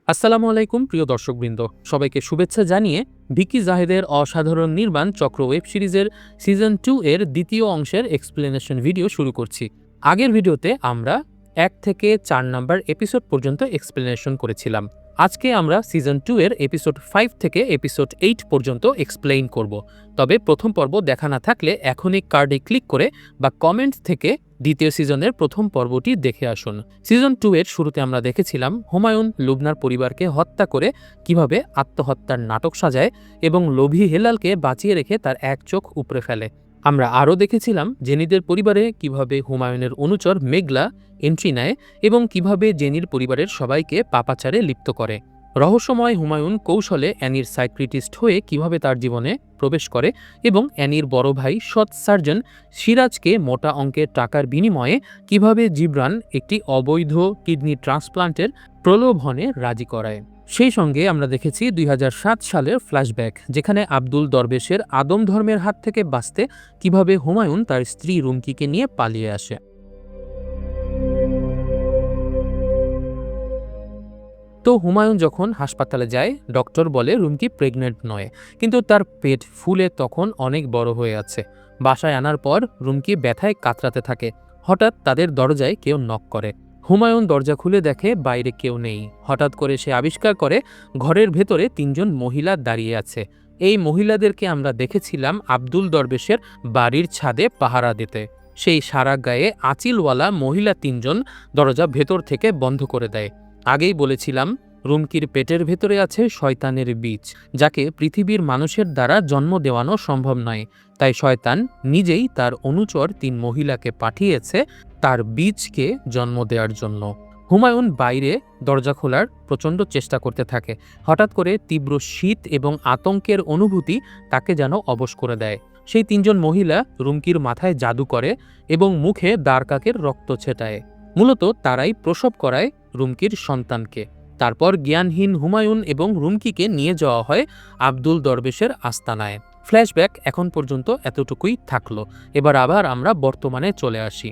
আসসালামু আলাইকুম প্রিয় দর্শকবৃন্দ, সবাইকে শুভেচ্ছা জানিয়ে ভিকি জাহেদের অসাধারণ নির্মাণ চক্র ওয়েব সিরিজের সিজন 2 এর দ্বিতীয় অংশের এক্সপ্লেনেশন ভিডিও শুরু করছি। আগের ভিডিওতে আমরা 1 থেকে 4 নাম্বার এপিসোড পর্যন্ত এক্সপ্লেনেশন করেছিলাম। আজকে আমরা সিজন 2 এর এপিসোড 5 থেকে এপিসোড 8 পর্যন্ত এক্সপ্লেইন করব। তবে প্রথম পর্ব দেখা না থাকলে এখনই কার্ডে ক্লিক করে বা কমেন্ট থেকে দ্বিতীয় সিজনের প্রথম পর্বটি দেখে আসুন। সিজন 2 এর শুরুতে আমরা দেখেছিলাম হুমায়ুন লুবনার পরিবারকে হত্যা করে কিভাবে আত্মহত্যার নাটক সাজায় এবং লোভী হেলালকে বাঁচিয়ে রেখে তার এক চোখ উপড়ে ফেলে। আমরা আরও দেখেছিলাম জেনিদের পরিবারে কিভাবে হুমায়ুনের অনুচর মেঘলা এন্ট্রি নেয় এবং কিভাবে জেনির পরিবারের সবাইকে পাপাচারে লিপ্ত করে। রহস্যময় হুমায়ুন কৌশলে অ্যানির সাইক্রিটিস্ট হয়ে কিভাবে তার জীবনে প্রবেশ করে এবং অ্যানির বড় ভাই সৎ সার্জন সিরাজকে মোটা অঙ্কের টাকার বিনিময়ে কিভাবে জিবরান একটি অবৈধ কিডনি ট্রান্সপ্লান্টের প্রলোভনে রাজি করায়। সেই সঙ্গে আমরা দেখেছি 2007 সালের ফ্ল্যাশব্যাক, যেখানে আব্দুল দরবেশের আদম ধর্মের হাত থেকে বাঁচতে কিভাবে হুমায়ুন তার স্ত্রী রুমকিকে নিয়ে পালিয়ে আসে। তো হুমায়ুন যখন হাসপাতালে যায়, ডক্টর বলে রুমকি প্রেগনেন্ট নয়, কিন্তু তার পেট ফুলে তখন অনেক বড় হয়ে আছে। বাসায় আনার পর রুমকি ব্যথায় কাতরাতে থাকে। হঠাৎ তাদের দরজায় কেউ নক করে। হুমায়ুন দরজা খুলে দেখে বাইরে কেউ নেই। হঠাৎ করে সে আবিষ্কার করে ঘরের ভেতরে 3 জন মহিলা দাঁড়িয়ে আছে। এই মহিলাদেরকে আমরা দেখেছিলাম আব্দুল দরবেশের বাড়ির ছাদে পাহারা দিতে। সেই সারা গায়ে আঁচিলওয়ালা মহিলা 3 জন দরজা ভেতর থেকে বন্ধ করে দেয়। আগেই বলেছিলাম রুমকির পেটের ভেতরে আছে শয়তানের বীজ, যাকে পৃথিবীর মানুষের দ্বারা জন্ম দেওয়ানো সম্ভব নয়। তাই শয়তান নিজেই তার অনুচর 3 মহিলাকে পাঠিয়েছে তার বীজকে জন্ম দেওয়ার জন্য। হুমায়ুন বাইরে দরজা খোলার প্রচণ্ড চেষ্টা করতে থাকে। হঠাৎ করে তীব্র শীত এবং আতঙ্কের অনুভূতি তাকে যেন অবশ করে দেয়। সেই 3 জন মহিলা রুমকির মাথায় জাদু করে এবং মুখে দ্বারকাকের রক্ত ছেটায়। মূলত তারাই প্রসব করায় রুমকির সন্তানকে। তারপর জ্ঞানহীন হুমায়ুন এবং রুমকিকে নিয়ে যাওয়া হয় আব্দুল দরবেশের আস্তানায়। ফ্ল্যাশব্যাক এখন পর্যন্ত এতটুকুই থাকলো। এবার আবার আমরা বর্তমানে চলে আসি।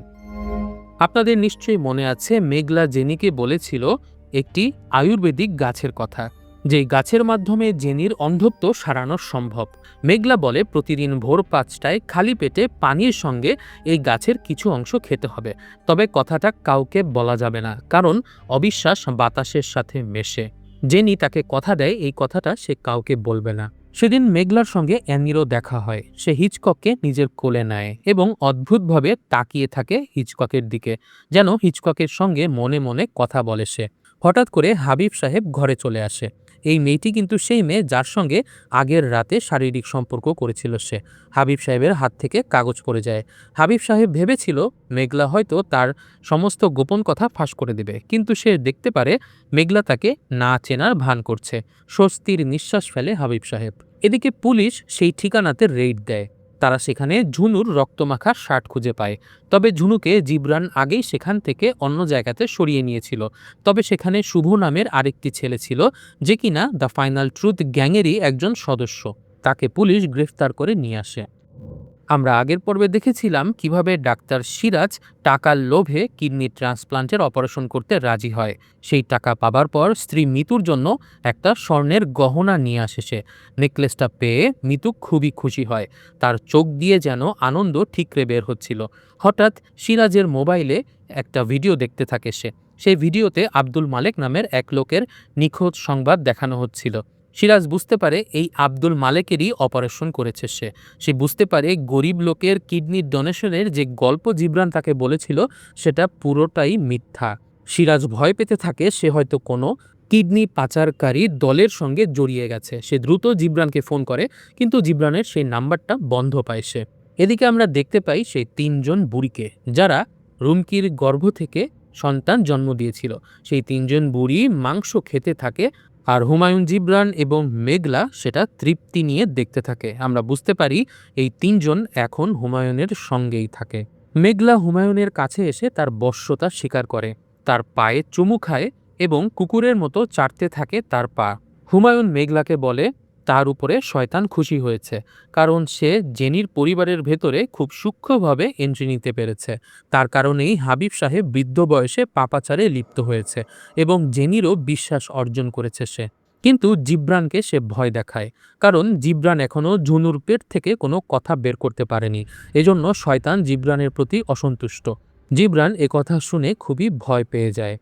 আপনাদের নিশ্চয়ই মনে আছে মেঘলা জেনিকে বলেছিল একটি আয়ুর্বেদিক গাছের কথা, যে গাছের মাধ্যমে জেনির অন্ধত্ব সারানো সম্ভব। মেঘলা বলে প্রতিদিন ভোর 5টায় খালি পেটে পানির সঙ্গে এই গাছের কিছু অংশ খেতে হবে। তবে কথাটা কাউকে বলা যাবে না, কারণ অবিশ্বাস বাতাসের সাথে মেশে। জেনি তাকে কথা দেয় এই কথাটা সে কাউকে বলবে না। সেদিন মেঘলার সঙ্গে অ্যানিরও দেখা হয়। সে হিচকককে নিজের কোলে নেয় এবং অদ্ভুতভাবে তাকিয়ে থাকে হিচককের দিকে, যেন হিচককের সঙ্গে মনে মনে কথা বলে সে। হঠাৎ করে হাবিব সাহেব ঘরে চলে আসে। এই মেয়েটি কিন্তু সেই মেয়ে যার সঙ্গে আগের রাতে শারীরিক সম্পর্ক করেছিল সে। হাবিব সাহেবের হাত থেকে কাগজ পড়ে যায়। হাবিব সাহেব ভেবেছিল মেঘলা হয়তো তার সমস্ত গোপন কথা ফাঁস করে দেবে, কিন্তু সে দেখতে পারে মেঘলা তাকে না চেনার ভান করছে। স্বস্তির নিঃশ্বাস ফেলে হাবিব সাহেব। এদিকে পুলিশ সেই ঠিকানাতে রেইড দেয়। তারা সেখানে ঝুনুর রক্তমাখা শার্ট খুঁজে পায়। তবে ঝুনুকে জিবরান আগেই সেখান থেকে অন্য জায়গাতে সরিয়ে নিয়েছিল। তবে সেখানে শুভ নামের আরেকটি ছেলে ছিল, যে কিনা দ্য ফাইনাল ট্রুথ গ্যাংয়েরই একজন সদস্য। তাকে পুলিশ গ্রেফতার করে নিয়ে আসে। আমরা আগের পর্বে দেখেছিলাম কিভাবে ডাক্তার সিরাজ টাকার লোভে কিডনি ট্রান্সপ্লান্টের অপারেশন করতে রাজি হয়। সেই টাকা পাবার পর স্ত্রী মিতুর জন্য একটা স্বর্ণের গহনা নিয়ে আসে সে। নেকলেসটা পেয়ে মিতু খুবই খুশি হয়। তার চোখ দিয়ে যেন আনন্দ ঠিকরে বের হচ্ছিল। হঠাৎ সিরাজের মোবাইলে একটা ভিডিও দেখতে থাকে সে। সেই ভিডিওতে আব্দুল মালেক নামের এক লোকের নিখোঁজ সংবাদ দেখানো হচ্ছিল। সিরাজ বুঝতে পারে এই আব্দুল মালেকেরই অপারেশন করেছে সে। সে বুঝতে পারে গরিব লোকের কিডনি ডোনেশনের যে গল্প জিবরান তাকে বলেছিল সেটা পুরোটাই মিথ্যা। সিরাজ ভয় পেতে থাকে সে হয়তো কোনো কিডনি পাচারকারী দলের সঙ্গে জড়িয়ে গেছে। সে দ্রুত জিবরানকে ফোন করে, কিন্তু জিবরানের সেই নাম্বারটা বন্ধ পায় সে। এদিকে আমরা দেখতে পাই সেই 3 জন বুড়িকে, যারা রুমকির গর্ভ থেকে সন্তান জন্ম দিয়েছিল। সেই 3 জন বুড়ি মাংস খেতে থাকে, আর হুমায়ুন জিবরান এবং মেঘলা সেটা তৃপ্তি নিয়ে দেখতে থাকে। আমরা বুঝতে পারি এই 3 জন এখন হুমায়ুনের সঙ্গেই থাকে। মেঘলা হুমায়ুনের কাছে এসে তার বশ্যতা স্বীকার করে, তার পায়ে চুমু খায় এবং কুকুরের মতো চাটতে থাকে তার পা। হুমায়ুন মেঘলাকে বলে, তার উপরে শয়তান খুশি হয়েছে, কারণ সে জেনির পরিবারের ভেতরে খুব সূক্ষ্মভাবে এন্ট্রি নিতে পেরেছে। তার কারণেই হাবিব সাহেব বৃদ্ধ বয়সে পাপাচারে লিপ্ত হয়েছে এবং জেনিরও বিশ্বাস অর্জন করেছে সে। কিন্তু জিব্রানকে সে ভয় দেখায়, কারণ জিব্রান এখনও ঝুনুর পেট থেকে কোনো কথা বের করতে পারেনি। এজন্য শয়তান জিব্রানের প্রতি অসন্তুষ্ট। জিব্রান একথা শুনে খুবই ভয় পেয়ে যায়।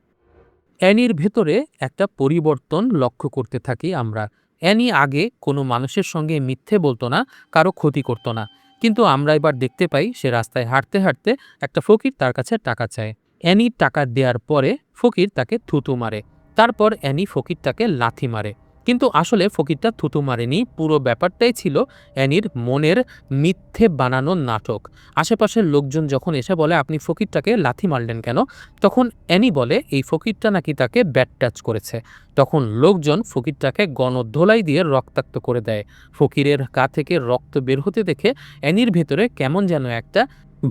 অ্যানির ভেতরে একটা পরিবর্তন লক্ষ্য করতে থাকি আমরা। অ্যানি আগে কোনো মানুষের সঙ্গে মিথ্যে বলতো না, কারো ক্ষতি করতো না। কিন্তু আমরা এবার দেখতে পাই সে রাস্তায় হাঁটতে হাঁটতে একটা ফকির তার কাছে টাকা চায়। অ্যানি টাকা দেওয়ার পরে ফকির তাকে থুতু মারে। তারপর অ্যানি ফকিরটাকে লাথি মারে। কিন্তু আসলে ফকিরটা থুতু মারেনি, পুরো ব্যাপারটাই ছিল অ্যানির মনের মিথ্যে বানানো নাটক। আশেপাশের লোকজন যখন এসে বলে আপনি ফকিরটাকে লাথি মারলেন কেন, তখন অ্যানি বলে এই ফকিরটা নাকি তাকে ব্যাড টাচ করেছে। তখন লোকজন ফকিরটাকে গণধোলাই দিয়ে রক্তাক্ত করে দেয়। ফকিরের গা থেকে রক্ত বের হতে দেখে অ্যানির ভেতরে কেমন যেন একটা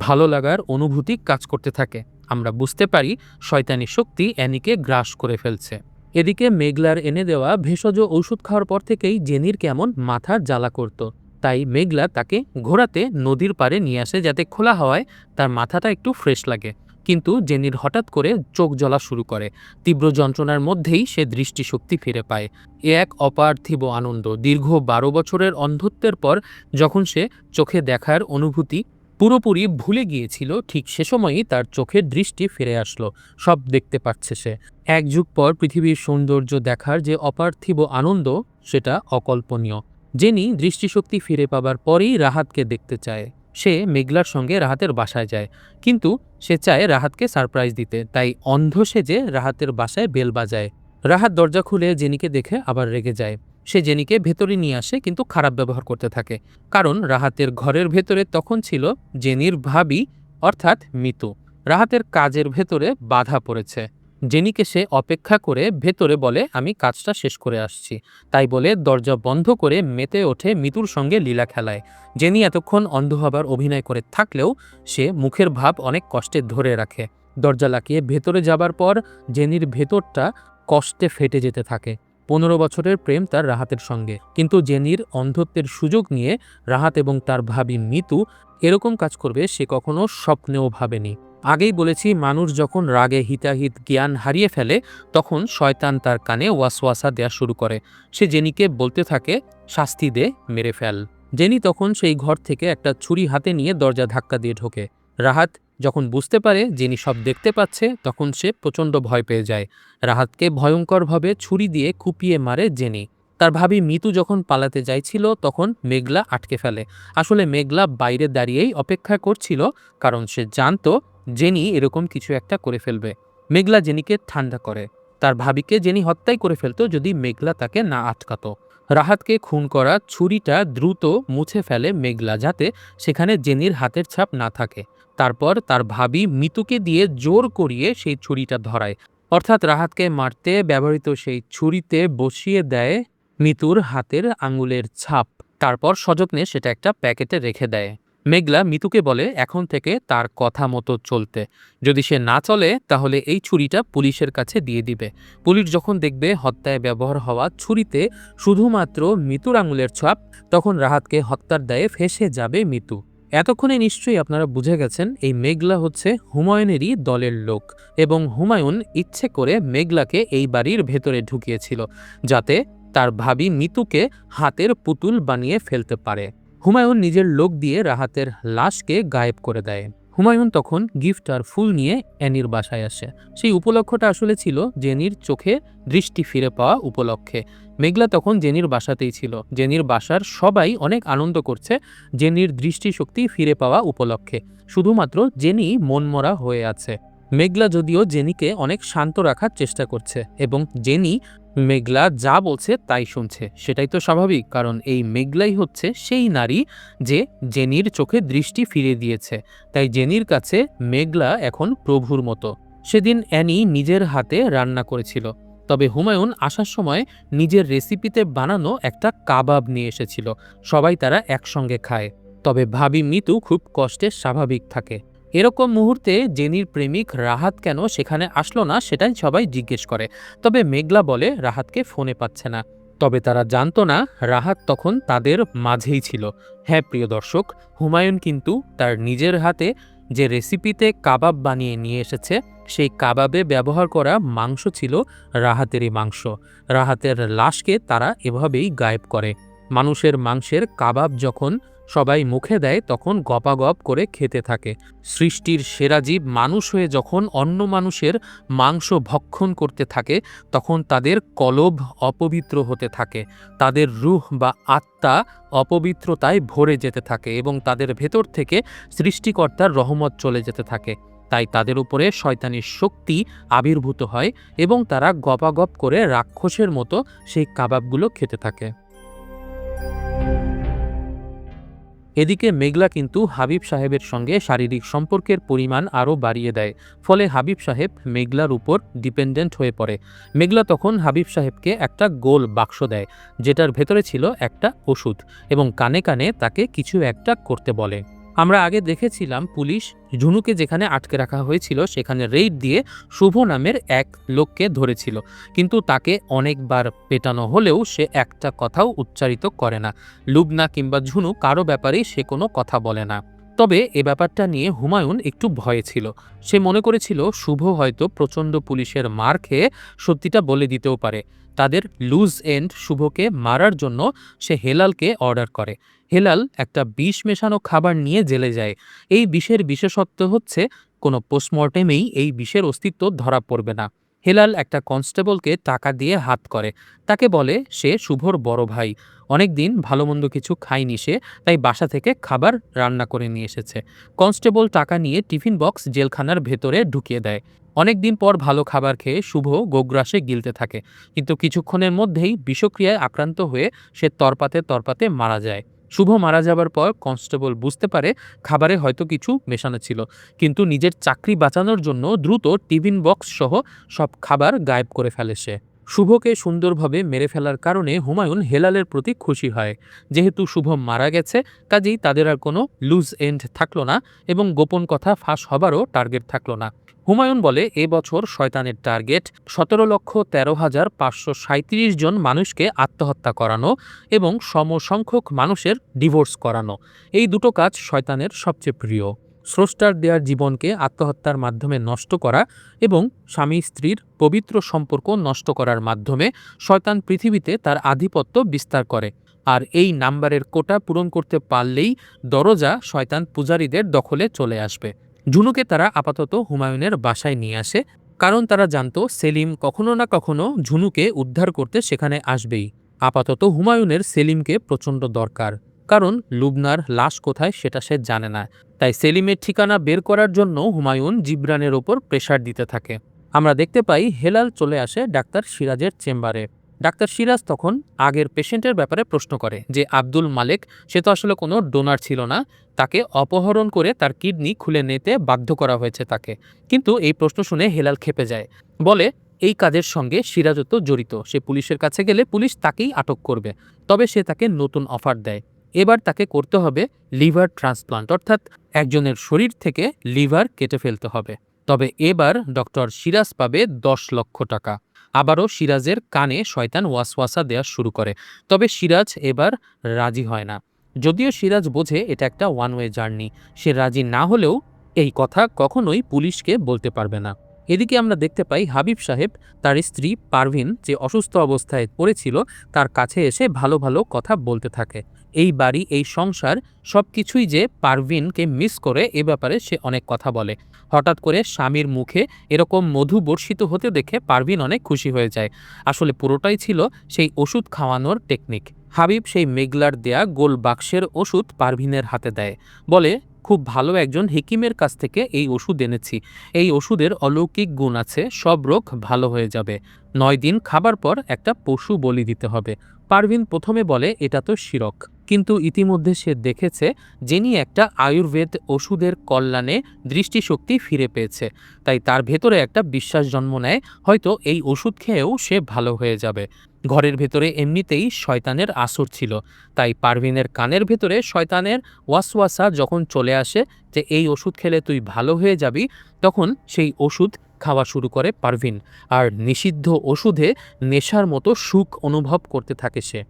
ভালো লাগার অনুভূতি কাজ করতে থাকে। আমরা বুঝতে পারি শয়তানি শক্তি অ্যানিকে গ্রাস করে ফেলছে। এদিকে মেঘলার এনে দেওয়া ভেষজ ঔষধ খাওয়ার পর থেকেই জেনির কেমন মাথা জ্বালা করত। তাই মেঘলা তাকে ঘোরাতে নদীর পাড়ে নিয়ে আসে, যাতে খোলা হাওয়ায় তার মাথাটা একটু ফ্রেশ লাগে। কিন্তু জেনির হঠাৎ করে চোখ জ্বলা শুরু করে। তীব্র যন্ত্রণার মধ্যেই সে দৃষ্টিশক্তি ফিরে পায়। এ এক অপার্থিব আনন্দ। দীর্ঘ 12 বছরের অন্ধত্বের পর যখন সে চোখে দেখার অনুভূতি পুরোপুরি ভুলে গিয়েছিল, ঠিক সে সময়ই তার চোখের দৃষ্টি ফিরে আসলো। সব দেখতে পাচ্ছে সে। এক যুগ পর পৃথিবীর সৌন্দর্য দেখার যে অপার্থিব আনন্দ, সেটা অকল্পনীয়। জেনি দৃষ্টিশক্তি ফিরে পাবার পরেই রাহাতকে দেখতে চায়। সে মেঘলার সঙ্গে রাহাতের বাসায় যায়, কিন্তু সে চায় রাহাতকে সারপ্রাইজ দিতে, তাই অন্ধ সেজে রাহাতের বাসায় বেল বাজায়। রাহাত দরজা খুলে জেনিকে দেখে আবার রেগে যায়। সে জেনিকে ভেতরে নিয়ে আসে, কিন্তু খারাপ ব্যবহার করতে থাকে, কারণ রাহাতের ঘরের ভেতরে তখন ছিল জেনির ভাবি অর্থাৎ মিতু। রাহাতের কাজের ভেতরে বাধা পড়েছে। জেনিকে সে অপেক্ষা করে ভেতরে বলে আমি কাজটা শেষ করে আসছি। তাই বলে দরজা বন্ধ করে মেতে ওঠে মিতুর সঙ্গে লীলা খেলায়। জেনি এতক্ষণ অন্ধ হবার অভিনয় করে থাকলেও সে মুখের ভাব অনেক কষ্টে ধরে রাখে। দরজা লাগিয়ে ভেতরে যাবার পর জেনির ভেতরটা কষ্টে ফেটে যেতে থাকে। 15 বছরের প্রেম তার রাহাতের সঙ্গে, কিন্তু জেনির অন্ধত্বের সুযোগ নিয়ে রাহাত এবং তার ভাবি মিতু এরকম কাজ করবে সে কখনো স্বপ্নেও ভাবেনি। আগেই বলেছি, মানুষ যখন রাগে হিতাহিত জ্ঞান হারিয়ে ফেলে তখন শয়তান তার কানে ওয়াসওয়াসা দেয়া শুরু করে। সে জেনিকে বলতে থাকে শাস্তি দে, মেরে ফেল। জেনি তখন সেই ঘর থেকে একটা ছুরি হাতে নিয়ে দরজা ধাক্কা দিয়ে ঢোকে। রাহাত যখন বুঝতে পারে জেনি সব দেখতে পাচ্ছে, তখন সে প্রচণ্ড ভয় পেয়ে যায়। রাহাতকে ভয়ঙ্করভাবে ছুরি দিয়ে কুপিয়ে মারে জেনি। তার ভাবি মিতু যখন পালাতে যাইছিল তখন মেঘলা আটকে ফেলে। আসলে মেঘলা বাইরে দাঁড়িয়েই অপেক্ষা করছিল, কারণ সে জানতো জেনি এরকম কিছু একটা করে ফেলবে। মেঘলা জেনিকে ঠান্ডা করে। তার ভাবিকে জেনি হত্যাই করে ফেলতো যদি মেঘলা তাকে না আটকাতো। রাহাতকে খুন করা ছুরিটা দ্রুত মুছে ফেলে মেঘলা, যাতে সেখানে জেনির হাতের ছাপ না থাকে। তারপর তার ভাবি মিতুকে দিয়ে জোর করিয়ে সেই ছুরিটা ধরায়, অর্থাৎ রাহাতকে মারতে ব্যবহৃত সেই ছুরিতে বসিয়ে দেয় মিতুর হাতের আঙুলের ছাপ। তারপর সযত্নে সেটা একটা প্যাকেটে রেখে দেয়। মেঘলা মিতুকে বলে এখন থেকে তার কথা মতো চলতে। যদি সে না চলে তাহলে এই ছুরিটা পুলিশের কাছে দিয়ে দিবে। পুলিশ যখন দেখবে হত্যায় ব্যবহার হওয়া ছুরিতে শুধুমাত্র মিতুর আঙুলের ছাপ, তখন রাহাতকে হত্যার দায়ে ফেঁসে যাবে মিতু। এতক্ষণে নিশ্চয়ই আপনারা বুঝে গেছেন এই মেঘলা হচ্ছে হুমায়ুনেরই দলের লোক, এবং হুমায়ুন ইচ্ছে করে মেঘলাকে এই বাড়ির ভেতরে ঢুকিয়েছিল যাতে তার ভাবি মিতুকে হাতের পুতুল বানিয়ে ফেলতে পারে। হুমায়ুন নিজের লোক দিয়ে রাহাতের লাশকে গায়েব করে দেয়। হুমায়ুন তখন গিফট আর ফুল নিয়ে অ্যানির বাসায় আসে। সেই উপলক্ষটা আসলে ছিল জেনির চোখে দৃষ্টি ফিরে পাওয়া উপলক্ষে। মেঘলা তখন জেনির বাসাতেই ছিল। জেনির বাসার সবাই অনেক আনন্দ করছে জেনির দৃষ্টিশক্তি ফিরে পাওয়া উপলক্ষে। শুধুমাত্র জেনি মনমরা হয়ে আছে। মেঘলা যদিও জেনিকে অনেক শান্ত রাখার চেষ্টা করছে, এবং জেনি মেঘলা যা বলছে তাই শুনছে। সেটাই তো স্বাভাবিক, কারণ এই মেঘলাই হচ্ছে সেই নারী যে জেনির চোখে দৃষ্টি ফিরে দিয়েছে। তাই জেনির কাছে মেঘলা এখন প্রভুর মতো। সেদিন অ্যানি নিজের হাতে রান্না করেছিল, তবে হুমায়ুন আসার সময় নিজের রেসিপিতে বানানো একটা কাবাব নিয়ে এসেছিল। সবাই তারা একসঙ্গে খায়, তবে ভাবি মিতু খুব কষ্টে স্বাভাবিক থাকে। এরকম মুহূর্তে জেনির প্রেমিক রাহাত কেন সেখানে আসলো না সেটাই সবাই জিজ্ঞেস করে। তবে মেঘলা বলে রাহাতকে ফোনে পাচ্ছে না। তবে তারা জানতো না রাহাত তখন তাদের মাঝেই ছিল। হ্যাঁ প্রিয় দর্শক, হুমায়ুন কিন্তু তার নিজের হাতে যে রেসিপিতে কাবাব বানিয়ে নিয়ে এসেছে, সেই কাবাবে ব্যবহার করা মাংস ছিল রাহাতেরই মাংস। রাহাতের লাশকে তারা এভাবেই গায়েব করে। মানুষের মাংসের কাবাব যখন সবাই মুখে দেয় তখন গপাগপ করে খেতে থাকে। সৃষ্টির সেরা জীব মানুষ হয়ে যখন অন্য মানুষের মাংস ভক্ষণ করতে থাকে তখন তাদের কলব অপবিত্র হতে থাকে, তাদের রূহ বা আত্মা অপবিত্রতায় ভরে যেতে থাকে এবং তাদের ভেতর থেকে সৃষ্টিকর্তার রহমত চলে যেতে থাকে। তাই তাদের উপরে শয়তানির শক্তি আবির্ভূত হয় এবং তারা গপাগপ করে রাক্ষসের মতো সেই কাবাবগুলো খেতে থাকে। এদিকে মেঘলা কিন্তু হাবিব সাহেবের সঙ্গে শারীরিক সম্পর্কের পরিমাণ আরও বাড়িয়ে দেয়। ফলে হাবিব সাহেব মেঘলার উপর ডিপেন্ডেন্ট হয়ে পড়ে। মেঘলা তখন হাবিব সাহেবকে একটা গোল বাক্স দেয়, যেটার ভেতরে ছিল একটা ওষুধ, এবং কানে কানে তাকে কিছু একটা করতে বলে। আমরা আগে দেখেছিলাম পুলিশ ঝুনুকে যেখানে আটকে রাখা হয়েছিল সেখানে রেইড দিয়ে শুভ নামের এক লোককে ধরেছিল, কিন্তু তাকে অনেকবার পেটানো হলেও সে একটা কথাও উচ্চারিত করে না। লুবনা কিংবা ঝুনু কারো ব্যাপারেই সে কোনো কথা বলে না। তবে এ ব্যাপারটা নিয়ে হুমায়ুন একটু ভয়ে ছিল। সে মনে করেছিল শুভ হয়তো প্রচণ্ড পুলিশের মার খেয়ে সত্যিটা বলে দিতেও পারে। তাদের লুজ এন্ড শুভকে মারার জন্য সে হেলালকে অর্ডার করে। হেলাল একটা বিষ মেশানো খাবার নিয়ে জেলে যায়। এই বিষের বিশেষত্ব হচ্ছে কোনো পোস্টমর্টেমেই এই বিষের অস্তিত্ব ধরা পড়বে না। হেলাল একটা কনস্টেবলকে টাকা দিয়ে হাত করে, তাকে বলে সে শুভর বড় ভাই, অনেকদিন ভালো মন্দ কিছু খায়নি সে, তাই বাসা থেকে খাবার রান্না করে নিয়ে এসেছে। কনস্টেবল টাকা নিয়ে টিফিন বক্স জেলখানার ভেতরে ঢুকিয়ে দেয়। অনেকদিন পর ভালো খাবার খেয়ে শুভ গোগ্রাসে গিলতে থাকে, কিন্তু কিছুক্ষণের মধ্যেই বিষক্রিয়ায় আক্রান্ত হয়ে সে তরপাতে তরপাতে মারা যায়। শুভ মারা যাবার পর কনস্টেবল বুঝতে পারে খাবারে হয়তো কিছু মেশানো ছিল, কিন্তু নিজের চাকরি বাঁচানোর জন্য দ্রুত টিফিন বক্স সহ সব খাবার গায়েব করে ফেলে সে। শুভকে সুন্দরভাবে মেরে ফেলার কারণে হুমায়ুন হেলালের প্রতি খুশি হয়। যেহেতু শুভ মারা গেছে, কাজেই তাদের আর কোনো লুজ এন্ড থাকলো না এবং গোপন কথা ফাঁস হবারও টার্গেট থাকলো না। হুমায়ুন বলে এবছর শয়তানের টার্গেট 17,13,537 জন মানুষকে আত্মহত্যা করানো এবং সমসংখ্যক মানুষের ডিভোর্স করানো। এই দুটো কাজ শয়তানের সবচেয়ে প্রিয়। স্রষ্টার দেয়ার জীবনকে আত্মহত্যার মাধ্যমে নষ্ট করা এবং স্বামী স্ত্রীর পবিত্র সম্পর্ক নষ্ট করার মাধ্যমে শয়তান পৃথিবীতে তার আধিপত্য বিস্তার করে। আর এই নাম্বারের কোটা পূরণ করতে পারলেই দরজা শয়তান পূজারীদের দখলে চলে আসবে। ঝুনুকে তারা আপাতত হুমায়ুনের বাসায় নিয়ে আসে, কারণ তারা জানতো সেলিম কখনো না কখনো ঝুনুকে উদ্ধার করতে সেখানে আসবেই। আপাতত হুমায়ুনের সেলিমকে প্রচণ্ড দরকার, কারণ লুবনার লাশ কোথায় সেটা সে জানে না। তাই সেলিমের ঠিকানা বের করার জন্য হুমায়ুন জিবরানের ওপর প্রেশার দিতে থাকে। আমরা দেখতে পাই হেলাল চলে আসে ডাক্তার সিরাজের চেম্বারে। ডাক্তার সিরাজ তখন আগের পেশেন্টের ব্যাপারে প্রশ্ন করে যে আব্দুল মালেক, সে তো আসলে কোনো ডোনার ছিল না, তাকে অপহরণ করে তার কিডনি খুলে নিতে বাধ্য করা হয়েছে তাকে। কিন্তু এই প্রশ্ন শুনে হেলাল ক্ষেপে যায়, বলে এই কাজের সঙ্গে সিরাজও তো জড়িত, সে পুলিশের কাছে গেলে পুলিশ তাকেই আটক করবে। তবে সে তাকে নতুন অফার দেয়, এবার তাকে করতে হবে লিভার ট্রান্সপ্লান্ট, অর্থাৎ একজনের শরীর থেকে লিভার কেটে ফেলতে হবে। তবে এবার ডক্টর সিরাজ পাবে 10 লক্ষ টাকা। আবারও সিরাজের কানে শয়তান ওয়াসওয়াসা দেওয়া শুরু করে, তবে সিরাজ এবার রাজি হয় না। যদিও সিরাজ বোঝে এটা একটা ওয়ান ওয়ে জার্নি, সে রাজি না হলেও এই কথা কখনোই পুলিশকে বলতে পারবে না। এদিকে আমরা দেখতে পাই হাবিব সাহেব তার স্ত্রী পারভিন, যে অসুস্থ অবস্থায় পড়েছিল, তার কাছে এসে ভালো ভালো কথা বলতে থাকে। এই বাড়ি, এই সংসার, সব কিছুই যে পারভিনকে মিস করে এ ব্যাপারে সে অনেক কথা বলে। হঠাৎ করে স্বামীর মুখে এরকম মধু বর্ষিত হতে দেখে পারভিন অনেক খুশি হয়ে যায়। আসলে পুরোটাই ছিল সেই ওষুধ খাওয়ানোর টেকনিক। হাবিব সেই মেঘলার দেয়া গোল বাক্সের ওষুধ পারভিনের হাতে দেয়, বলে খুব ভালো একজন হেকিমের কাছ থেকে এই ওষুধ এনেছি, এই ওষুধের অলৌকিক গুণ আছে, সব রোগ ভালো হয়ে যাবে। 9 দিন খাবার পর একটা পশু বলি দিতে হবে। পারভিন প্রথমে বলে এটা তো শিরক, কিন্তু ইতিমধ্যে সে দেখেছে যিনি একটা আয়ুর্বেদ ওষুধের কল্যাণে দৃষ্টিশক্তি ফিরে পেয়েছে, তাই তার ভেতরে একটা বিশ্বাস জন্ম নেয় হয়তো এই ওষুধ খেয়েও সে ভালো হয়ে যাবে। ঘরের ভেতরে এমনিতেই শয়তানের আসর ছিল, তাই পারভিনের কানের ভেতরে শয়তানের ওয়াসওয়াসা যখন চলে আসে যে এই ওষুধ খেলে তুই ভালো হয়ে যাবি, তখন সেই ওষুধ খাওয়া শুরু করে পারভিন, আর নিষিদ্ধ ওষুধে নেশার মতো সুখ অনুভব করতে থাকে সে।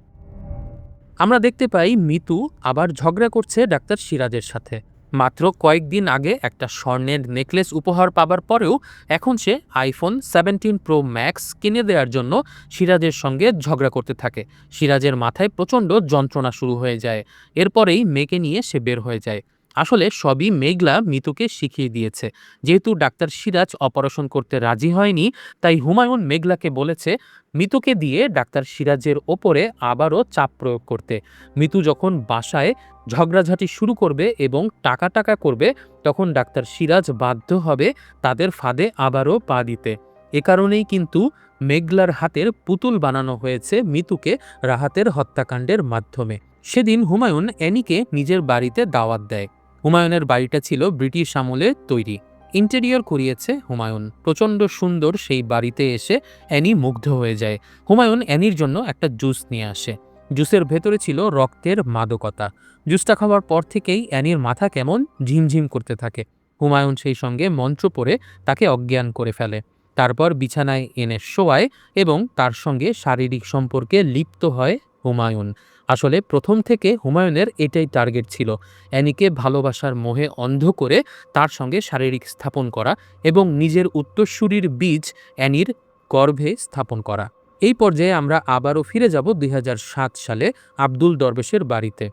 আমরা দেখতে পাই মিতু আবার ঝগড়া করছে ডাক্তার সিরাজের সাথে। মাত্র কয়েকদিন আগে একটা স্বর্ণের নেকলেস উপহার পাবার পরেও এখন সে আইফোন 17 প্রো ম্যাক্স কিনে দেওয়ার জন্য সিরাজের সঙ্গে ঝগড়া করতে থাকে। সিরাজের মাথায় প্রচণ্ড যন্ত্রণা শুরু হয়ে যায়। এরপরেই মেয়েকে নিয়ে সে বের হয়ে যায়। আসলে সবই মেঘলা মিতুকে শিখিয়ে দিয়েছে। যেহেতু ডাক্তার সিরাজ অপারেশন করতে রাজি হয়নি, তাই হুমায়ুন মেঘলাকে বলেছে মিতুকে দিয়ে ডাক্তার সিরাজের ওপরে আবারও চাপ প্রয়োগ করতে। মিতু যখন বাসায় ঝগড়াঝাটি শুরু করবে এবং টাকা করবে, তখন ডাক্তার সিরাজ বাধ্য হবে তাদের ফাঁদে আবারও পা দিতে। এ কারণেই কিন্তু মেঘলার হাতের পুতুল বানানো হয়েছে মিতুকে রাহাতের হত্যাকাণ্ডের মাধ্যমে। সেদিন হুমায়ুন অ্যানিকে নিজের বাড়িতে দাওয়াত দেয়। হুমায়ুনের বাড়িটা ছিল ব্রিটিশ আমলে তৈরি। ইন্টেরিয়র করিয়েছে হুমায়ুন। প্রচণ্ড সুন্দর সেই বাড়িতে এসে অ্যানি মুগ্ধ হয়ে যায়। হুমায়ুন অ্যানির জন্য একটা জুস নিয়ে আসে। জুসের ভেতরে ছিল রক্তের মাদকতা। জুসটা খাওয়ার পর থেকেই অ্যানির মাথা কেমন ঝিমঝিম করতে থাকে। হুমায়ুন সেই সঙ্গে মন্ত্র পড়ে তাকে অজ্ঞান করে ফেলে। তারপর বিছানায় এনে শোয়ায় এবং তার সঙ্গে শারীরিক সম্পর্কে লিপ্ত হয় হুমায়ুন। আসলে প্রথম থেকে হুমায়ুনের এটাই টার্গেট ছিল, অ্যানিকে ভালোবাসার মোহে অন্ধ করে তার সঙ্গে শারীরিক স্থাপন করা এবং নিজের উত্তরসূরির বীজ অ্যানির গর্ভে স্থাপন করা। এই পর্যায়ে আমরা আবারও ফিরে যাব 2007 সালে আব্দুল দরবেশের বাড়িতে।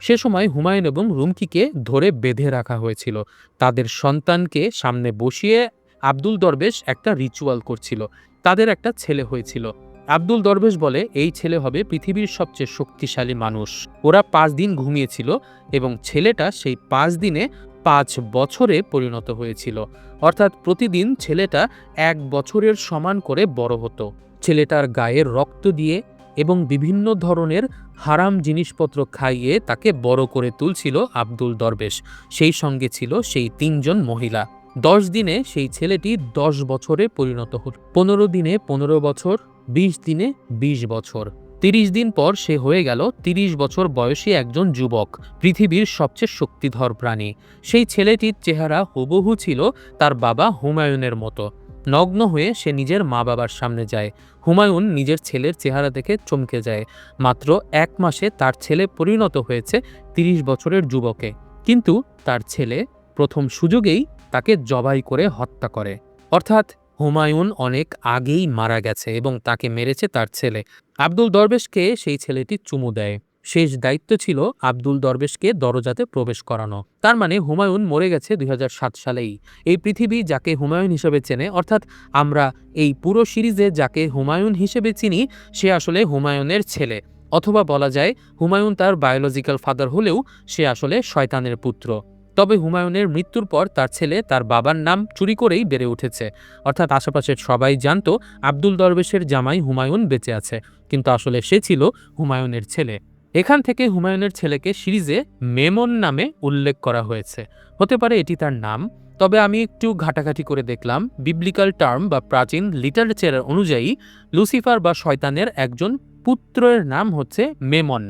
সে সময় হুমায়ুন এবং রুমকিকে ধরে বেঁধে রাখা হয়েছিল। তাদের সন্তানকে সামনে বসিয়ে আব্দুল দরবেশ একটা রিচুয়াল করছিল। তাদের একটা ছেলে হয়েছিল। আব্দুল দরবেশ বলে এই ছেলে হবে পৃথিবীর সবচেয়ে শক্তিশালী মানুষ। ওরা 5 দিন ঘুমিয়েছিল এবং ছেলেটা সেই 5 দিনে 5 বছরে পরিণত হয়েছিল। অর্থাৎ প্রতিদিন ছেলেটা 1 বছরের সমান করে বড় হতো। ছেলেটার গায়ের রক্ত দিয়ে এবং বিভিন্ন ধরনের হারাম জিনিসপত্র খাইয়ে তাকে বড় করে তুলছিল আব্দুল দরবেশ। সেই সঙ্গে ছিল সেই 3 জন মহিলা। 10 দিনে সেই ছেলেটি 10 বছরে পরিণত হল। 15 দিনে 15 বছর, 20 দিনে 20 বছর, 30 দিন পর সে হয়ে গেল 30 বছর বয়সী একজন যুবক, পৃথিবীর সবচেয়ে শক্তিধর প্রাণী। সেই ছেলেটির চেহারা হুবহু ছিল তার বাবা হুমায়ুনের মতো। নগ্ন হয়ে সে নিজের মা বাবার সামনে যায়। হুমায়ুন নিজের ছেলের চেহারা দেখে চমকে যায়। মাত্র 1 মাসে তার ছেলে পরিণত হয়েছে 30 বছরের যুবকে। কিন্তু তার ছেলে প্রথম সুযোগেই তাকে জবাই করে হত্যা করে। অর্থাৎ হুমায়ুন অনেক আগেই মারা গেছে এবং তাকে মেরেছে তার ছেলে। আব্দুল দরবেশকে সেই ছেলেটি চুমু দেয়। শেষ দায়িত্ব ছিল আব্দুল দরবেশকে দরজাতে প্রবেশ করানো। তার মানে হুমায়ুন মরে গেছে 2007 সালেই। এই পৃথিবী যাকে হুমায়ুন হিসেবে চেনে, অর্থাৎ আমরা এই পুরো সিরিজে যাকে হুমায়ুন হিসেবে চিনি, সে আসলে হুমায়ুনের ছেলে। অথবা বলা যায় হুমায়ুন তার বায়োলজিক্যাল ফাদার হলেও সে আসলে শয়তানের পুত্র। তবে হুমায়ুনের মৃত্যুর পর তার ছেলে তার বাবার নাম চুরি করেই বেড়ে উঠেছে। অর্থাৎ আশেপাশের সবাই জানতো আব্দুল দরবেশের জামাই হুমায়ুন বেঁচে আছে, কিন্তু আসলে সে ছিল হুমায়ুনের ছেলে। এখান থেকে হুমায়ুনের ছেলেকে সিরিজে মেমন নামে উল্লেখ করা হয়েছে। হতে পারে এটি তার নাম, তবে আমি একটু ঘাটাঘাটি করে দেখলাম বিবলিক্যাল টার্ম বা প্রাচীন লিটারেচার অনুযায়ী লুসিফার বা শয়তানের একজন পুত্রের নাম হচ্ছে মেমন,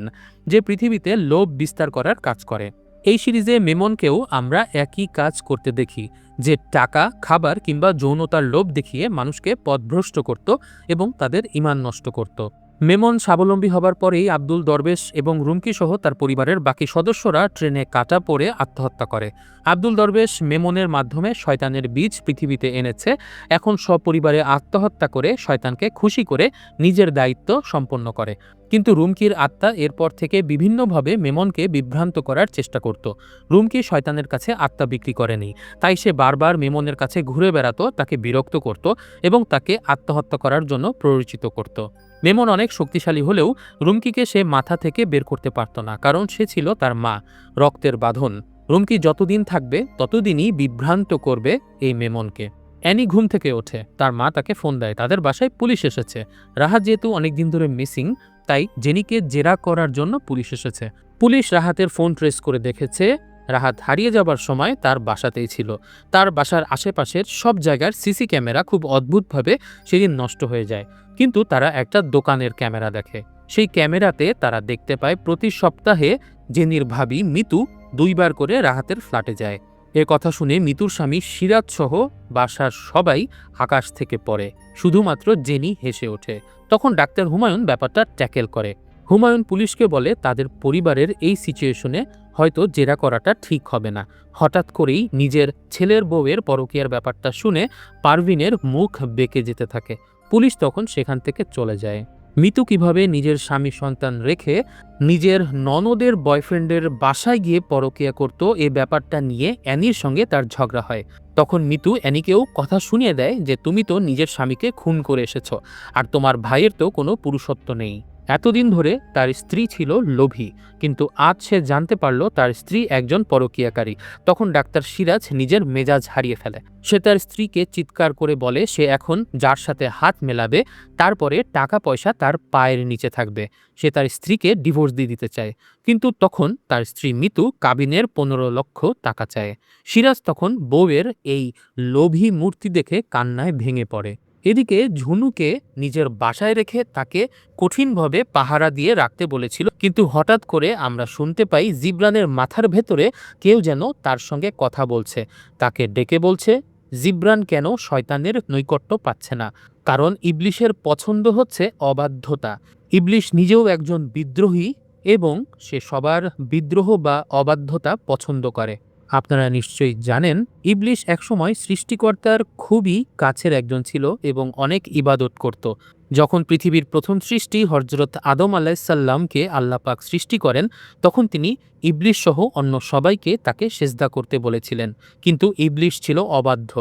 যে পৃথিবীতে লোভ বিস্তার করার কাজ করে। এই সিরিজে মেমনকেও আমরা একই কাজ করতে দেখি, যে টাকা, খাবার কিংবা যৌনতার লোভ দেখিয়ে মানুষকে পথভ্রষ্ট করত এবং তাদের ঈমান নষ্ট করত। মেমন স্বাবলম্বী হবার পরেই আব্দুল দরবেশ এবং রুমকি সহ তার পরিবারের বাকি সদস্যরা ট্রেনে কাটা পড়ে আত্মহত্যা করে। আব্দুল দরবেশ মেমনের মাধ্যমে শয়তানের বীজ পৃথিবীতে এনেছে। এখন সপরিবারে আত্মহত্যা করে শয়তানকে খুশি করে নিজের দায়িত্ব সম্পন্ন করে। কিন্তু রুমকির আত্মা এরপর থেকে বিভিন্নভাবে মেমনকে বিভ্রান্ত করার চেষ্টা করত। রুমকি শয়তানের কাছে আত্মা বিক্রি করেনি, তাই সে বারবার মেমনের কাছে ঘুরে বেড়াতো, তাকে বিরক্ত করত এবং তাকে আত্মহত্যা করার জন্য প্ররোচিত করত। মেমন অনেক শক্তিশালী হলেও রুমকিকে সে মাথা থেকে বের করতে পারত না, কারণ সে ছিল তার মা, রক্তের বাঁধন। রুমকি যতদিন থাকবে ততদিনই বিভ্রান্ত করবে এই মেমনকে। অ্যানি ঘুম থেকে ওঠে, তার মা তাকে ফোন দেয়, তাদের বাসায় পুলিশ এসেছে। রাহাত যেহেতু অনেকদিন ধরে মিসিং, তাই জেনিকে জেরা করার জন্য পুলিশ এসেছে। পুলিশ রাহাতের ফোন ট্রেস করে দেখেছে রাহাত হারিয়ে যাবার সময় তার বাসাতেই ছিল। তার বাসার আশেপাশের সব জায়গার সিসি ক্যামেরা খুব অদ্ভুতভাবে সেদিন নষ্ট হয়ে যায়, কিন্তু তারা একটা দোকানের ক্যামেরা দেখে। সেই ক্যামেরাতে তারা দেখতে পায় প্রতি সপ্তাহে জেনির ভাবি মিতু 2 বার করে রাহাতের ফ্ল্যাটে যায়। এ কথা শুনে মিতুর স্বামী সিরাজ সহ বাসার সবাই আকাশ থেকে পড়ে। শুধুমাত্র জেনি হেসে ওঠে। তখন ডাক্তার হুমায়ুন ব্যাপারটা ট্যাকেল করে। হুমায়ুন পুলিশকে বলে তাদের পরিবারের এই সিচুয়েশনে হয়তো জেরা করাটা ঠিক হবে না। হঠাৎ করেই নিজের ছেলের বউয়ের পরকীয়ার ব্যাপারটা শুনে পারভিনের মুখ বেঁকে যেতে থাকে। পুলিশ তখন সেখান থেকে চলে যায়। মিতু কিভাবে নিজের স্বামী সন্তান রেখে নিজের ননদের বয়ফ্রেন্ডের বাসায় গিয়ে পরকীয়া করত, এ ব্যাপারটা নিয়ে অ্যানির সঙ্গে তার ঝগড়া হয়। তখন মিতু অ্যানিকেও কথা শুনিয়ে দেয় যে তুমি তো নিজের স্বামীকে খুন করে এসেছো, আর তোমার ভাইয়ের তো কোনো পুরুষত্ব নেই। এতদিন ধরে তার স্ত্রী ছিল লোভী, কিন্তু আজ সে জানতে পারল তার স্ত্রী একজন পরকীয়াকারী। তখন ডাক্তার সিরাজ নিজের মেজাজ হারিয়ে ফেলে। সে তার স্ত্রীকে চিৎকার করে বলে সে এখন যার সাথে হাত মেলাবে তারপরে টাকা পয়সা তার পায়ের নিচে থাকবে। সে তার স্ত্রীকে ডিভোর্স দিয়ে দিতে চায়। কিন্তু তখন তার স্ত্রী মিতু কাবিনের 15 লক্ষ টাকা চায়। সিরাজ তখন বউয়ের এই লোভী মূর্তি দেখে কান্নায় ভেঙে পড়ে। এদিকে ঝুনুকে নিজের বাসায় রেখে তাকে কঠিনভাবে পাহারা দিয়ে রাখতে বলেছিল, কিন্তু হঠাৎ করে আমরা শুনতে পাই জিবরানের মাথার ভেতরে কেউ যেন তার সঙ্গে কথা বলছে। তাকে ডেকে বলছে জিবরান কেন শয়তানের নৈকট্য পাচ্ছে না, কারণ ইবলিশের পছন্দ হচ্ছে অবাধ্যতা। ইবলিশ নিজেও একজন বিদ্রোহী এবং সে সবার বিদ্রোহ বা অবাধ্যতা পছন্দ করে। আপনারা নিশ্চয়ই জানেন ইবলিশ একসময় সৃষ্টিকর্তার খুবই কাছের একজন ছিল এবং অনেক ইবাদত করত। যখন পৃথিবীর প্রথম সৃষ্টি হযরত আদম আলাইসাল্লামকে আল্লাহ পাক সৃষ্টি করেন, তখন তিনি ইবলিশ সহ অন্য সবাইকে তাকে সেজদা করতে বলেছিলেন, কিন্তু ইবলিশ ছিল অবাধ্য,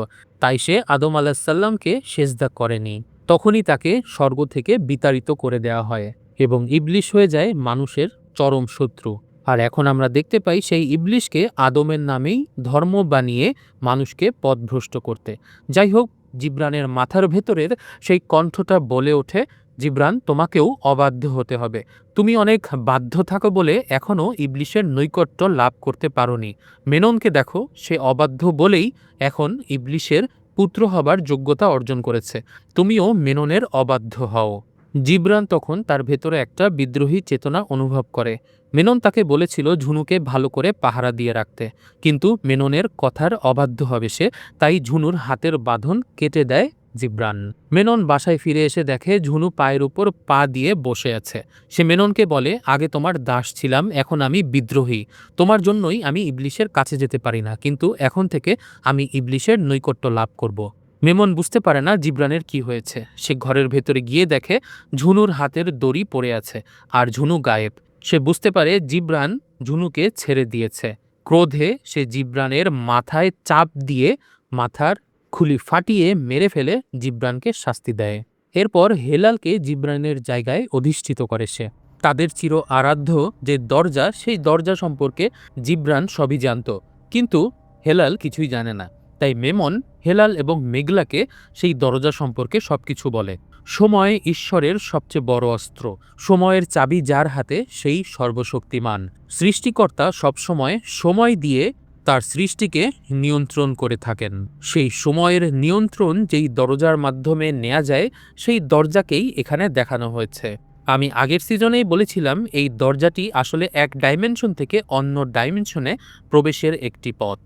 তাই সে আদম আলাইসাল্লামকে সেজদা করেনি। তখনই তাকে স্বর্গ থেকে বিতাড়িত করে দেওয়া হয় এবং ইবলিশ হয়ে যায় মানুষের চরম শত্রু। আর এখন আমরা দেখতে পাই সেই ইবলিশকে আদমের নামেই ধর্ম বানিয়ে মানুষকে পথভ্রষ্ট করতে। যাই হোক, জিবরানের মাথার ভেতরের সেই কণ্ঠটা বলে ওঠে, জিবরান তোমাকেও অবাধ্য হতে হবে। তুমি অনেক বাধ্য থাকো বলে এখনও ইবলিশের নৈকট্য লাভ করতে পারোনি। মেননকে দেখো, সে অবাধ্য বলেই এখন ইবলিশের পুত্র হবার যোগ্যতা অর্জন করেছে। তুমিও মেননের অবাধ্য হও। জিবরান তখন তার ভেতরে একটা বিদ্রোহী চেতনা অনুভব করে। মেনন তাকে বলেছিল ঝুনুকে ভালো করে পাহারা দিয়ে রাখতে, কিন্তু মেননের কথার অবাধ্য হবে সে, তাই ঝুনুর হাতের বাঁধন কেটে দেয় জিবরান। মেনন বাসায় ফিরে এসে দেখে ঝুনু পায়ের উপর পা দিয়ে বসে আছে। সে মেননকে বলে আগে তোমার দাস ছিলাম, এখন আমি বিদ্রোহী। তোমার জন্যই আমি ইবলিশের কাছে যেতে পারি না, কিন্তু এখন থেকে আমি ইবলিশের নৈকট্য লাভ করব। মেমন বুঝতে পারে না জিবরানের কি হয়েছে। সে ঘরের ভেতরে গিয়ে দেখে ঝুনুর হাতের দড়ি পড়ে আছে আর ঝুনু গায়েব। সে বুঝতে পারে জিবরান ঝুনুকে ছেড়ে দিয়েছে। ক্রোধে সে জিবরানের মাথায় চাপ দিয়ে মাথার খুলি ফাটিয়ে মেরে ফেলে জিবরানকে শাস্তি দেয়। এরপর হেলালকে জিবরানের জায়গায় অধিষ্ঠিত করে সে। তাদের চির আরাধ্য যে দরজা, সেই দরজা সম্পর্কে জিবরান সবই জানত, কিন্তু হেলাল কিছুই জানে না। তাই মেমন হেলাল এবং মেঘলাকে সেই দরজা সম্পর্কে সবকিছু বলে। সময় ঈশ্বরের সবচেয়ে বড় অস্ত্র। সময়ের চাবি যার হাতে সেই সর্বশক্তিমান। সৃষ্টিকর্তা সবসময় সময় দিয়ে তার সৃষ্টিকে নিয়ন্ত্রণ করে থাকেন। সেই সময়ের নিয়ন্ত্রণ যেই দরজার মাধ্যমে নেওয়া যায়, সেই দরজাকেই এখানে দেখানো হয়েছে। আমি আগের সিজনেই বলেছিলাম এই দরজাটি আসলে এক ডাইমেনশন থেকে অন্য ডাইমেনশনে প্রবেশের একটি পথ।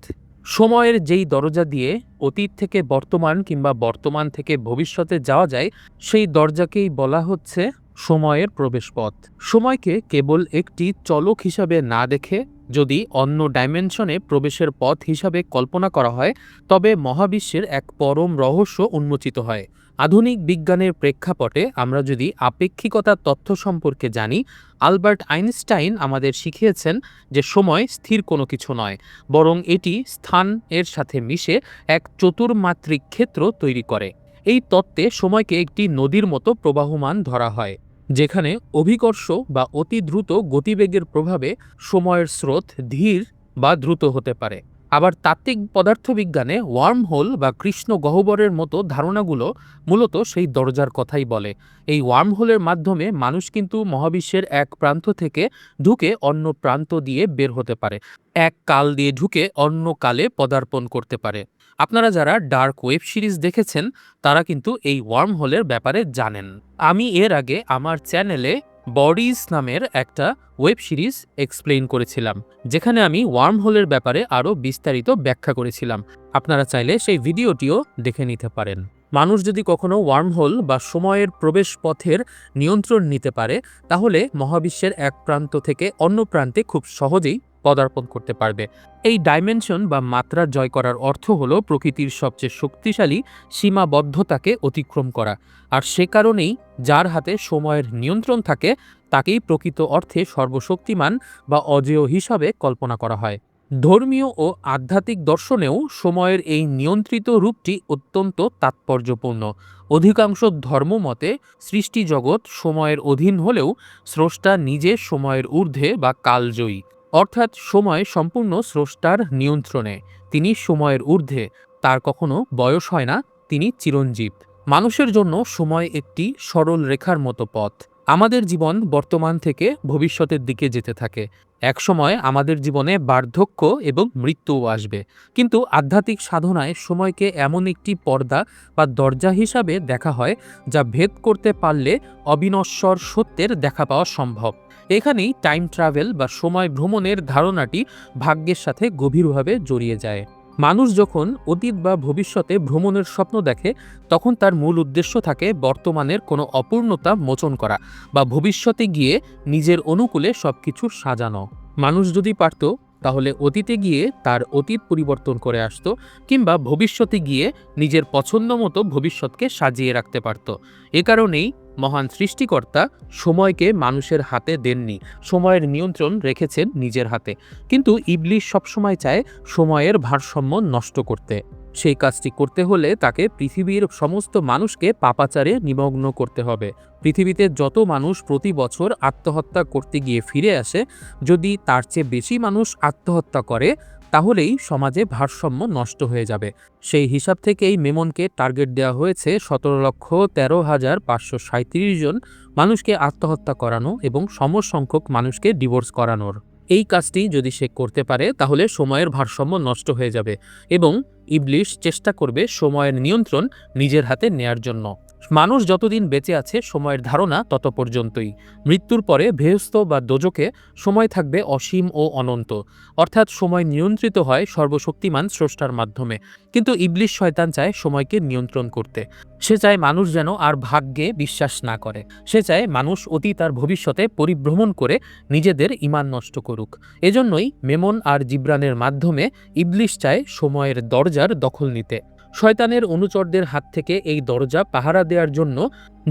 সময়ের যেই দরজা দিয়ে অতীত থেকে বর্তমান কিংবা বর্তমান থেকে ভবিষ্যতে যাওয়া যায়, সেই দরজাকেই বলা হচ্ছে সময়ের প্রবেশপথ। সময়কে কেবল একটি চলক হিসাবে না দেখে যদি অন্য ডাইমেনশনে প্রবেশের পথ হিসাবে কল্পনা করা হয়, তবে মহাবিশ্বের এক পরম রহস্য উন্মোচিত হয়। আধুনিক বিজ্ঞানের প্রেক্ষাপটে আমরা যদি আপেক্ষিকতার তথ্য সম্পর্কে জানি, আলবার্ট আইনস্টাইন আমাদের শিখিয়েছেন যে সময় স্থির কোনো কিছু নয়, বরং এটি স্থান এর সাথে মিশে এক চতুর্মাত্রিক ক্ষেত্র তৈরি করে। এই তত্ত্বে সময়কে একটি নদীর মতো প্রবাহমান ধরা হয়, যেখানে অভিকর্ষ বা অতি দ্রুত গতিবেগের প্রভাবে সময়ের স্রোত ধীর বা দ্রুত হতে পারে। আবার তাত্ত্বিক পদার্থবিজ্ঞানে ওয়ার্মহোল বা কৃষ্ণ গহ্বরের মতো ধারণাগুলো মূলত সেই দরজার কথাই বলে। এই ওয়ার্মহোলের মাধ্যমে মানুষ কিন্তু মহাবিশ্বের এক প্রান্ত থেকে ঢুকে অন্য প্রান্ত দিয়ে বের হতে পারে, এক কাল দিয়ে ঢুকে অন্য কালে পদার্পণ করতে পারে। আপনারা যারা ডার্ক ওয়েব সিরিজ দেখেছেন তারা কিন্তু এই ওয়ার্মহোলের ব্যাপারে জানেন। আমি এর আগে আমার চ্যানেলে বডিজ নামের একটা ওয়েব সিরিজ এক্সপ্লেইন করেছিলাম, যেখানে আমি ওয়ার্ম হোলের ব্যাপারে আরও বিস্তারিত ব্যাখ্যা করেছিলাম। আপনারা চাইলে সেই ভিডিওটিও দেখে নিতে পারেন। মানুষ যদি কখনো ওয়ার্ম হোল বা সময়ের প্রবেশ পথের নিয়ন্ত্রণ নিতে পারে, তাহলে মহাবিশ্বের এক প্রান্ত থেকে অন্য প্রান্তে খুব সহজেই পদার্পণ করতে পারবে। এই ডাইমেনশন বা মাত্রা জয় করার অর্থ হলো প্রকৃতির সবচেয়ে শক্তিশালী সীমাবদ্ধতাকে অতিক্রম করা। আর সে কারণেই যার হাতে সময়ের নিয়ন্ত্রণ থাকে তাকেই প্রকৃত অর্থে সর্বশক্তিমান বা অজেয় হিসাবে কল্পনা করা হয়। ধর্মীয় ও আধ্যাত্মিক দর্শনেও সময়ের এই নিয়ন্ত্রিত রূপটি অত্যন্ত তাৎপর্যপূর্ণ। অধিকাংশ ধর্মমতে সৃষ্টি জগৎ সময়ের অধীন হলেও স্রষ্টা নিজে সময়ের ঊর্ধ্বে বা কালজয়ী, অর্থাৎ সময় সম্পূর্ণ স্রষ্টার নিয়ন্ত্রণে। তিনি সময়ের ঊর্ধ্বে, তার কখনো বয়স হয় না, তিনি চিরঞ্জীব। মানুষের জন্য সময় একটি সরল রেখার মতো পথ। আমাদের জীবন বর্তমান থেকে ভবিষ্যতের দিকে যেতে থাকে। একসময় আমাদের জীবনে বার্ধক্য এবং মৃত্যুও আসবে, কিন্তু আধ্যাত্মিক সাধনায় সময়কে এমন একটি পর্দা বা দরজা হিসাবে দেখা হয় যা ভেদ করতে পারলে অবিনশ্বর সত্যের দেখা পাওয়া সম্ভব। এখানেই টাইম ট্রাভেল বা সময় ভ্রমণের ধারণাটি ভাগ্যের সাথে গভীরভাবে জড়িয়ে যায়। মানুষ যখন অতীত বা ভবিষ্যতে ভ্রমণের স্বপ্ন দেখে, তখন তার মূল উদ্দেশ্য থাকে বর্তমানের কোনো অপূর্ণতা মোচন করা বা ভবিষ্যতে গিয়ে নিজের অনুকূলে সবকিছু সাজানো। মানুষ যদি পারত, তাহলে অতীতে গিয়ে তার অতীত পরিবর্তন করে আসতো, কিংবা ভবিষ্যতে গিয়ে নিজের পছন্দ মতো ভবিষ্যৎকে সাজিয়ে রাখতে পারত। এ কারণেই মহান সৃষ্টিকর্তা সময়কে মানুষের হাতে দেননি, সময়ের নিয়ন্ত্রণ রেখেছেন নিজের হাতে। কিন্তু ইবলিশ সবসময় চায় সময়ের ভারসাম্য নষ্ট করতে। সেই কাজটি করতে হলে তাকে পৃথিবীর সমস্ত মানুষকে পাপাচারে নিমগ্ন করতে হবে। পৃথিবীতে যত মানুষ প্রতি বছর আত্মহত্যা করতে গিয়ে ফিরে আসে, যদি তার চেয়ে বেশি মানুষ আত্মহত্যা করে, তাহলেই সমাজে ভারসাম্য নষ্ট হয়ে যাবে। সেই হিসাব থেকেই মেমনকে টার্গেট দেওয়া হয়েছে 17,13,537 জন মানুষকে আত্মহত্যা করানো এবং সমসংখ্যক মানুষকে ডিভোর্স করানোর। এই কাজটি যদি সে করতে পারে, তাহলে সময়ের ভারসাম্য নষ্ট হয়ে যাবে এবং ইবলিশ চেষ্টা করবে সময়ের নিয়ন্ত্রণ নিজের হাতে নেয়ার জন্য। মানুষ যতদিন বেঁচে আছে সময়ের ধারণা তত পর্যন্তই। মৃত্যুর পরে বেহেশত বা দোজখে সময় থাকবে অসীম ও অনন্ত, অর্থাৎ সময় নিয়ন্ত্রিত হয় সর্বশক্তিমান স্রষ্টার মাধ্যমে। কিন্তু ইবলিশ শয়তান চায় সময়কে নিয়ন্ত্রণ করতে। সে চায় মানুষ যেন আর ভাগ্যে বিশ্বাস না করে। সে চায় মানুষ অতীত আর ভবিষ্যতে পরিভ্রমণ করে নিজেদের ঈমান নষ্ট করুক। এজন্যই মেমন আর জিব্রানের মাধ্যমে ইবলিশ চায় সময়ের দরজার দখল নিতে। শয়তানের অনুচরদের হাত থেকে এই দরজা পাহারা দেওয়ার জন্য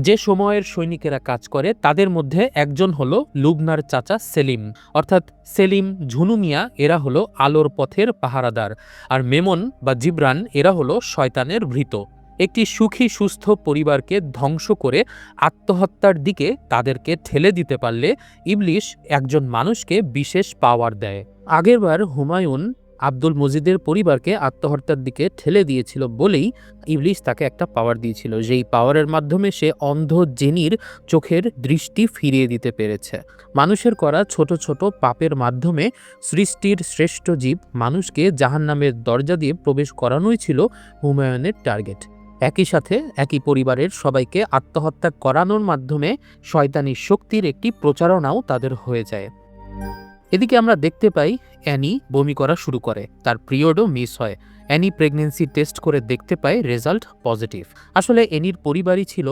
যে সময়ের সৈনিকেরা কাজ করে, তাদের মধ্যে একজন হলো লুবনার চাচা সেলিম, অর্থাৎ সেলিম, ঝুনু মিয়া, এরা হলো আলোর পথের পাহারাদার। আর মেমন বা জিব্রান এরা হলো শয়তানের ভৃত। একটি সুখী সুস্থ পরিবারকে ধ্বংস করে আত্মহত্যার দিকে তাদেরকে ঠেলে দিতে পারলে ইবলিশ একজন মানুষকে বিশেষ পাওয়ার দেয়। আগেরবার হুমায়ুন আব্দুল মজিদের পরিবারকে আত্মহত্যার দিকে ঠেলে দিয়েছিল বলেই ইবলিশ তাকে একটা পাওয়ার দিয়েছিল, যেই পাওয়ারের মাধ্যমে সে অন্ধ জেনির চোখের দৃষ্টি ফিরিয়ে দিতে পেরেছে। মানুষের করা ছোট ছোট পাপের মাধ্যমে সৃষ্টির শ্রেষ্ঠ জীব মানুষকে জাহান্নামের দরজা দিয়ে প্রবেশ করানোই ছিল হুমায়ুনের টার্গেট। একই সাথে একই পরিবারের সবাইকে আত্মহত্যা করানোর মাধ্যমে শয়তানি শক্তির একটি প্রচারণাও তাদের হয়ে যায়। এদিকে আমরা দেখতে পাই অ্যানি বমি করা শুরু করে, তার পিরিয়ডও মিস হয়। অ্যানি প্রেগনেন্সি টেস্ট করে দেখতে পায় রেজাল্ট পজিটিভ। আসলে অ্যানির পরিবারই ছিল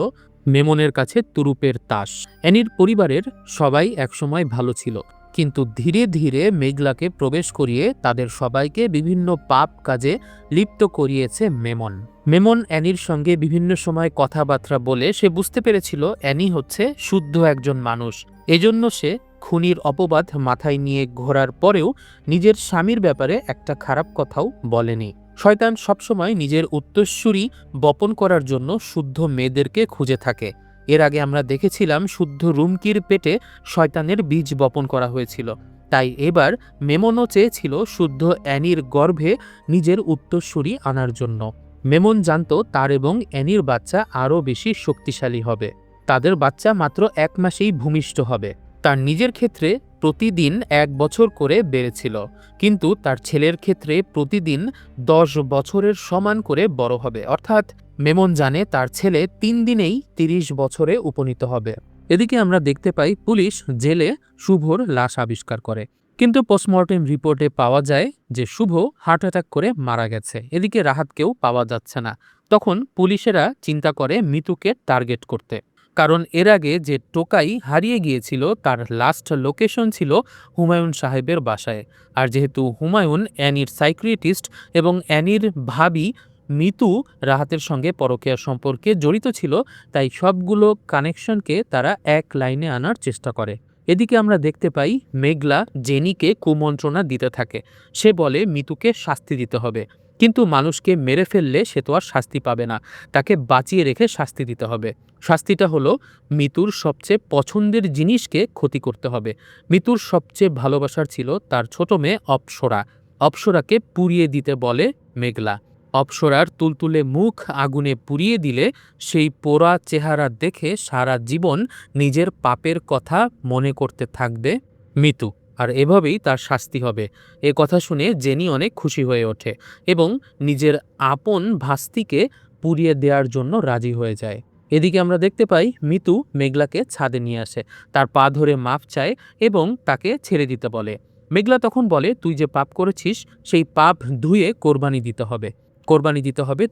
মেমনের কাছে তুরুপের তাস। অ্যানির পরিবারের সবাই একসময় ভালো ছিল, কিন্তু ধীরে ধীরে মেঘলাকে প্রবেশ করিয়ে তাদের সবাইকে বিভিন্ন পাপ কাজে লিপ্ত করিয়েছে মেমন। মেমন অ্যানির সঙ্গে বিভিন্ন সময় কথাবার্তা বলে সে বুঝতে পেরেছিল অ্যানি হচ্ছে শুদ্ধ একজন মানুষ। এজন্য সে খুনির অপবাদ মাথায় নিয়ে ঘোরার পরেও নিজের স্বামীর ব্যাপারে একটা খারাপ কথাও বলেনি। শয়তান সবসময় নিজের উত্তরসূরি বপন করার জন্য শুদ্ধ মেয়েদেরকে খুঁজে থাকে। এর আগে আমরা দেখেছিলাম শুদ্ধ রুমকির পেটে শয়তানের বীজ বপন করা হয়েছিল। তাই এবার মেমনও চেয়েছিল শুদ্ধ অ্যানির গর্ভে নিজের উত্তরসূরি আনার জন্য। মেমন জানত তার এবং অ্যানির বাচ্চা আরও বেশি শক্তিশালী হবে। তাদের বাচ্চা মাত্র 1 মাসেই ভূমিষ্ঠ হবে। তার নিজের ক্ষেত্রে প্রতিদিন 1 বছর করে বেড়েছিল, কিন্তু তার ছেলের ক্ষেত্রে প্রতিদিন 10 বছরের সমান করে বড় হবে। অর্থাৎ মেমন জানে তার ছেলে 3 দিনেই 30 বছরে উপনীত হবে। এদিকে আমরা দেখতে পাই পুলিশ জেলে শুভর লাশ আবিষ্কার করে, কিন্তু পোস্টমর্টেম রিপোর্টে পাওয়া যায় যে শুভ হার্ট অ্যাটাক করে মারা গেছে। এদিকে রাহাতকেও পাওয়া যাচ্ছে না। তখন পুলিশেরা চিন্তা করে মিতুকে টার্গেট করতে, কারণ এর আগে যে টোকাই হারিয়ে গিয়েছিল তার লাস্ট লোকেশন ছিল হুমায়ুন সাহেবের বাসায়। আর যেহেতু হুমায়ুন অ্যানির সাইক্রিটিস্ট এবং অ্যানির ভাবি মিতু রাহাতের সঙ্গে পরকীয়া সম্পর্কে জড়িত ছিল, তাই সবগুলো কানেকশনকে তারা এক লাইনে আনার চেষ্টা করে। এদিকে আমরা দেখতে পাই মেঘলা জেনিকে কুমন্ত্রণা দিতে থাকে। সে বলে মিতুকে শাস্তি দিতে হবে, কিন্তু মানুষকে মেরে ফেললে সে তো আর শাস্তি পাবে না, তাকে বাঁচিয়ে রেখে শাস্তি দিতে হবে। শাস্তিটা হলো মিতুর সবচেয়ে পছন্দের জিনিসকে ক্ষতি করতে হবে। মিতুর সবচেয়ে ভালোবাসার ছিল তার ছোট মেয়ে অপ্সরা। অপ্সরাকে পুড়িয়ে দিতে বলে মেঘলা। অপ্সরার তুলতুলে মুখ আগুনে পুড়িয়ে দিলে সেই পোড়া চেহারা দেখে সারা জীবন নিজের পাপের কথা মনে করতে থাকবে মিতু, আর এভাবেই তার শাস্তি হবে। এ কথা শুনে জেনি অনেক খুশি হয়ে ওঠে এবং নিজের আপন ভাস্তিকে পুড়িয়ে দেওয়ার জন্য রাজি হয়ে যায়। এদিকে আমরা দেখতে পাই মিতু মেঘলাকে ছাদে নিয়ে আসে, তার পা ধরে মাপ চায় এবং তাকে ছেড়ে দিতে বলে। মেঘলা তখন বলে, তুই যে পাপ করেছিস সেই পাপ ধুয়ে কোরবানি দিতে হবে। কোরবানি দিতে হবে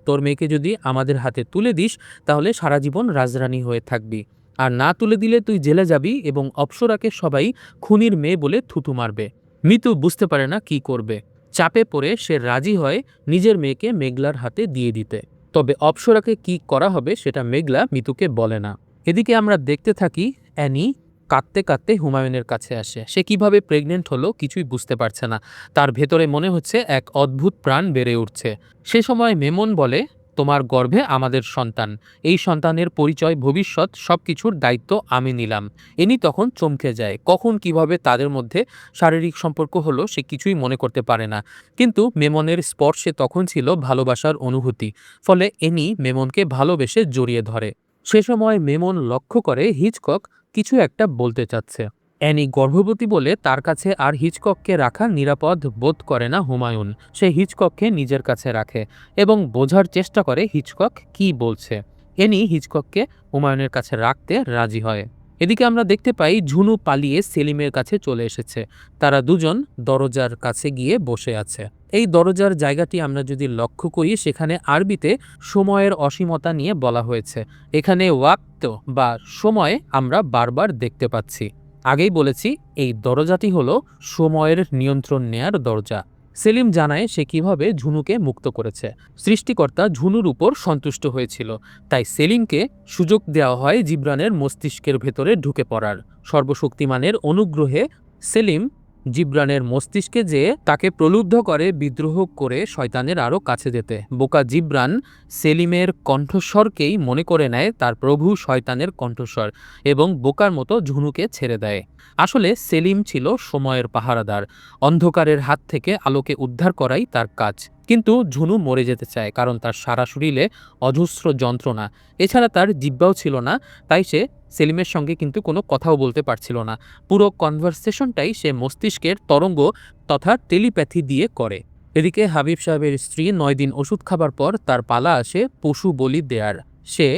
তোর মেয়েকে যদি আমাদের হাতে তুলে দিস তাহলে সারা জীবন রাজরানী হয়ে থাকবি, আর না তুলে দিলে তুই জেলে যাবি এবং অপ্সরাকে সবাই খুনির মেয়ে বলে থুতু মারবে। মিতু বুঝতে পারে না কি করবে। চাপে পড়ে সে রাজি হয় নিজের মেয়েকে মেঘলার হাতে দিয়ে দিতে। তবে অপ্সরাকে কি করা হবে সেটা মেঘলা মিতুকে বলে না। এদিকে আমরা দেখতে থাকি অ্যানি কাঁদতে কাঁদতে হুমায়ুনের কাছে আসে। সে কিভাবে প্রেগনেন্ট হলো কিছুই বুঝতে পারছে না। তার ভেতরে মনে হচ্ছে এক অদ্ভুত প্রাণ বেড়ে উঠছে। সে সময় মেমন বলে, তোমার গর্ভে আমাদের সন্তান, এই সন্তানের পরিচয়, ভবিষ্যৎ সবকিছুর দায়িত্ব আমি নিলাম। এনি তখন চমকে যায়। কখন কিভাবে তাদের মধ্যে শারীরিক সম্পর্ক হলো সে কিছুই মনে করতে পারে না, কিন্তু মেমনের স্পর্শে তখন ছিল ভালোবাসার অনুভূতি। ফলে এনি মেমনকে ভালোবেসে জড়িয়ে ধরে। সে সময় মেমন লক্ষ্য করে হিচকক কিছু একটা বলতে চাচ্ছে। অ্যানি গর্ভবতী বলে তার কাছে আর হিচকককে রাখা নিরাপদ বোধ করে না হুমায়ুন। সে হিচকককে নিজের কাছে রাখে এবং বোঝার চেষ্টা করে হিচকক কি বলছে। অ্যানি হিচকককে হুমায়ুনের কাছে রাখতে রাজি হয়। এদিকে আমরা দেখতে পাই ঝুনু পালিয়ে সেলিমের কাছে চলে এসেছে। তারা দুজন দরজার কাছে গিয়ে বসে আছে। এই দরজার জায়গাটি আমরা যদি লক্ষ্য করি সেখানে আরবিতে সময়ের অসীমতা নিয়ে বলা হয়েছে। এখানে ওয়াক্ত বা সময় আমরা বারবার দেখতে পাচ্ছি। আগেই বলেছি এই দরজাটি হলো সময়ের নিয়ন্ত্রণ নেয়ার দরজা। সেলিম জানায় সে কিভাবে ঝুনুকে মুক্ত করেছে। সৃষ্টিকর্তা ঝুনুর উপর সন্তুষ্ট হয়েছিল, তাই সেলিমকে সুযোগ দেওয়া হয় জিবরানের মস্তিষ্কের ভেতরে ঢুকে পড়ার। সর্বশক্তিমানের অনুগ্রহে সেলিম জিবরানের মস্তিষ্কে যেয়ে তাকে প্রলুব্ধ করে বিদ্রোহ করে শয়তানের আরও কাছে যেতে। বোকা জিবরান সেলিমের কণ্ঠস্বরকেই মনে করে নেয় তার প্রভু শয়তানের কণ্ঠস্বর এবং বোকার মতো ঝুনুকে ছেড়ে দেয়। আসলে সেলিম ছিল সময়ের পাহারাদার। অন্ধকারের হাত থেকে আলোকে উদ্ধার করাই তার কাজ। কিন্তু ঝুনু মরে যেতে চায়, কারণ তার সারা শরীরে অজস্র যন্ত্রণা। এছাড়া তার জিহ্বাও ছিল না, তাই সে সেলিমের সঙ্গে কিন্তু কোনো কথাও বলতে পারছিল না। পুরো কনভারসেশনটাই সে মস্তিষ্কের তরঙ্গ তথা টেলিপ্যাথি দিয়ে করে। এদিকে হাবিব সাহেবের স্ত্রী ৯ দিন ওষুধ খাবার পর তার পালা আসে পশু বলি দেয়ার। সে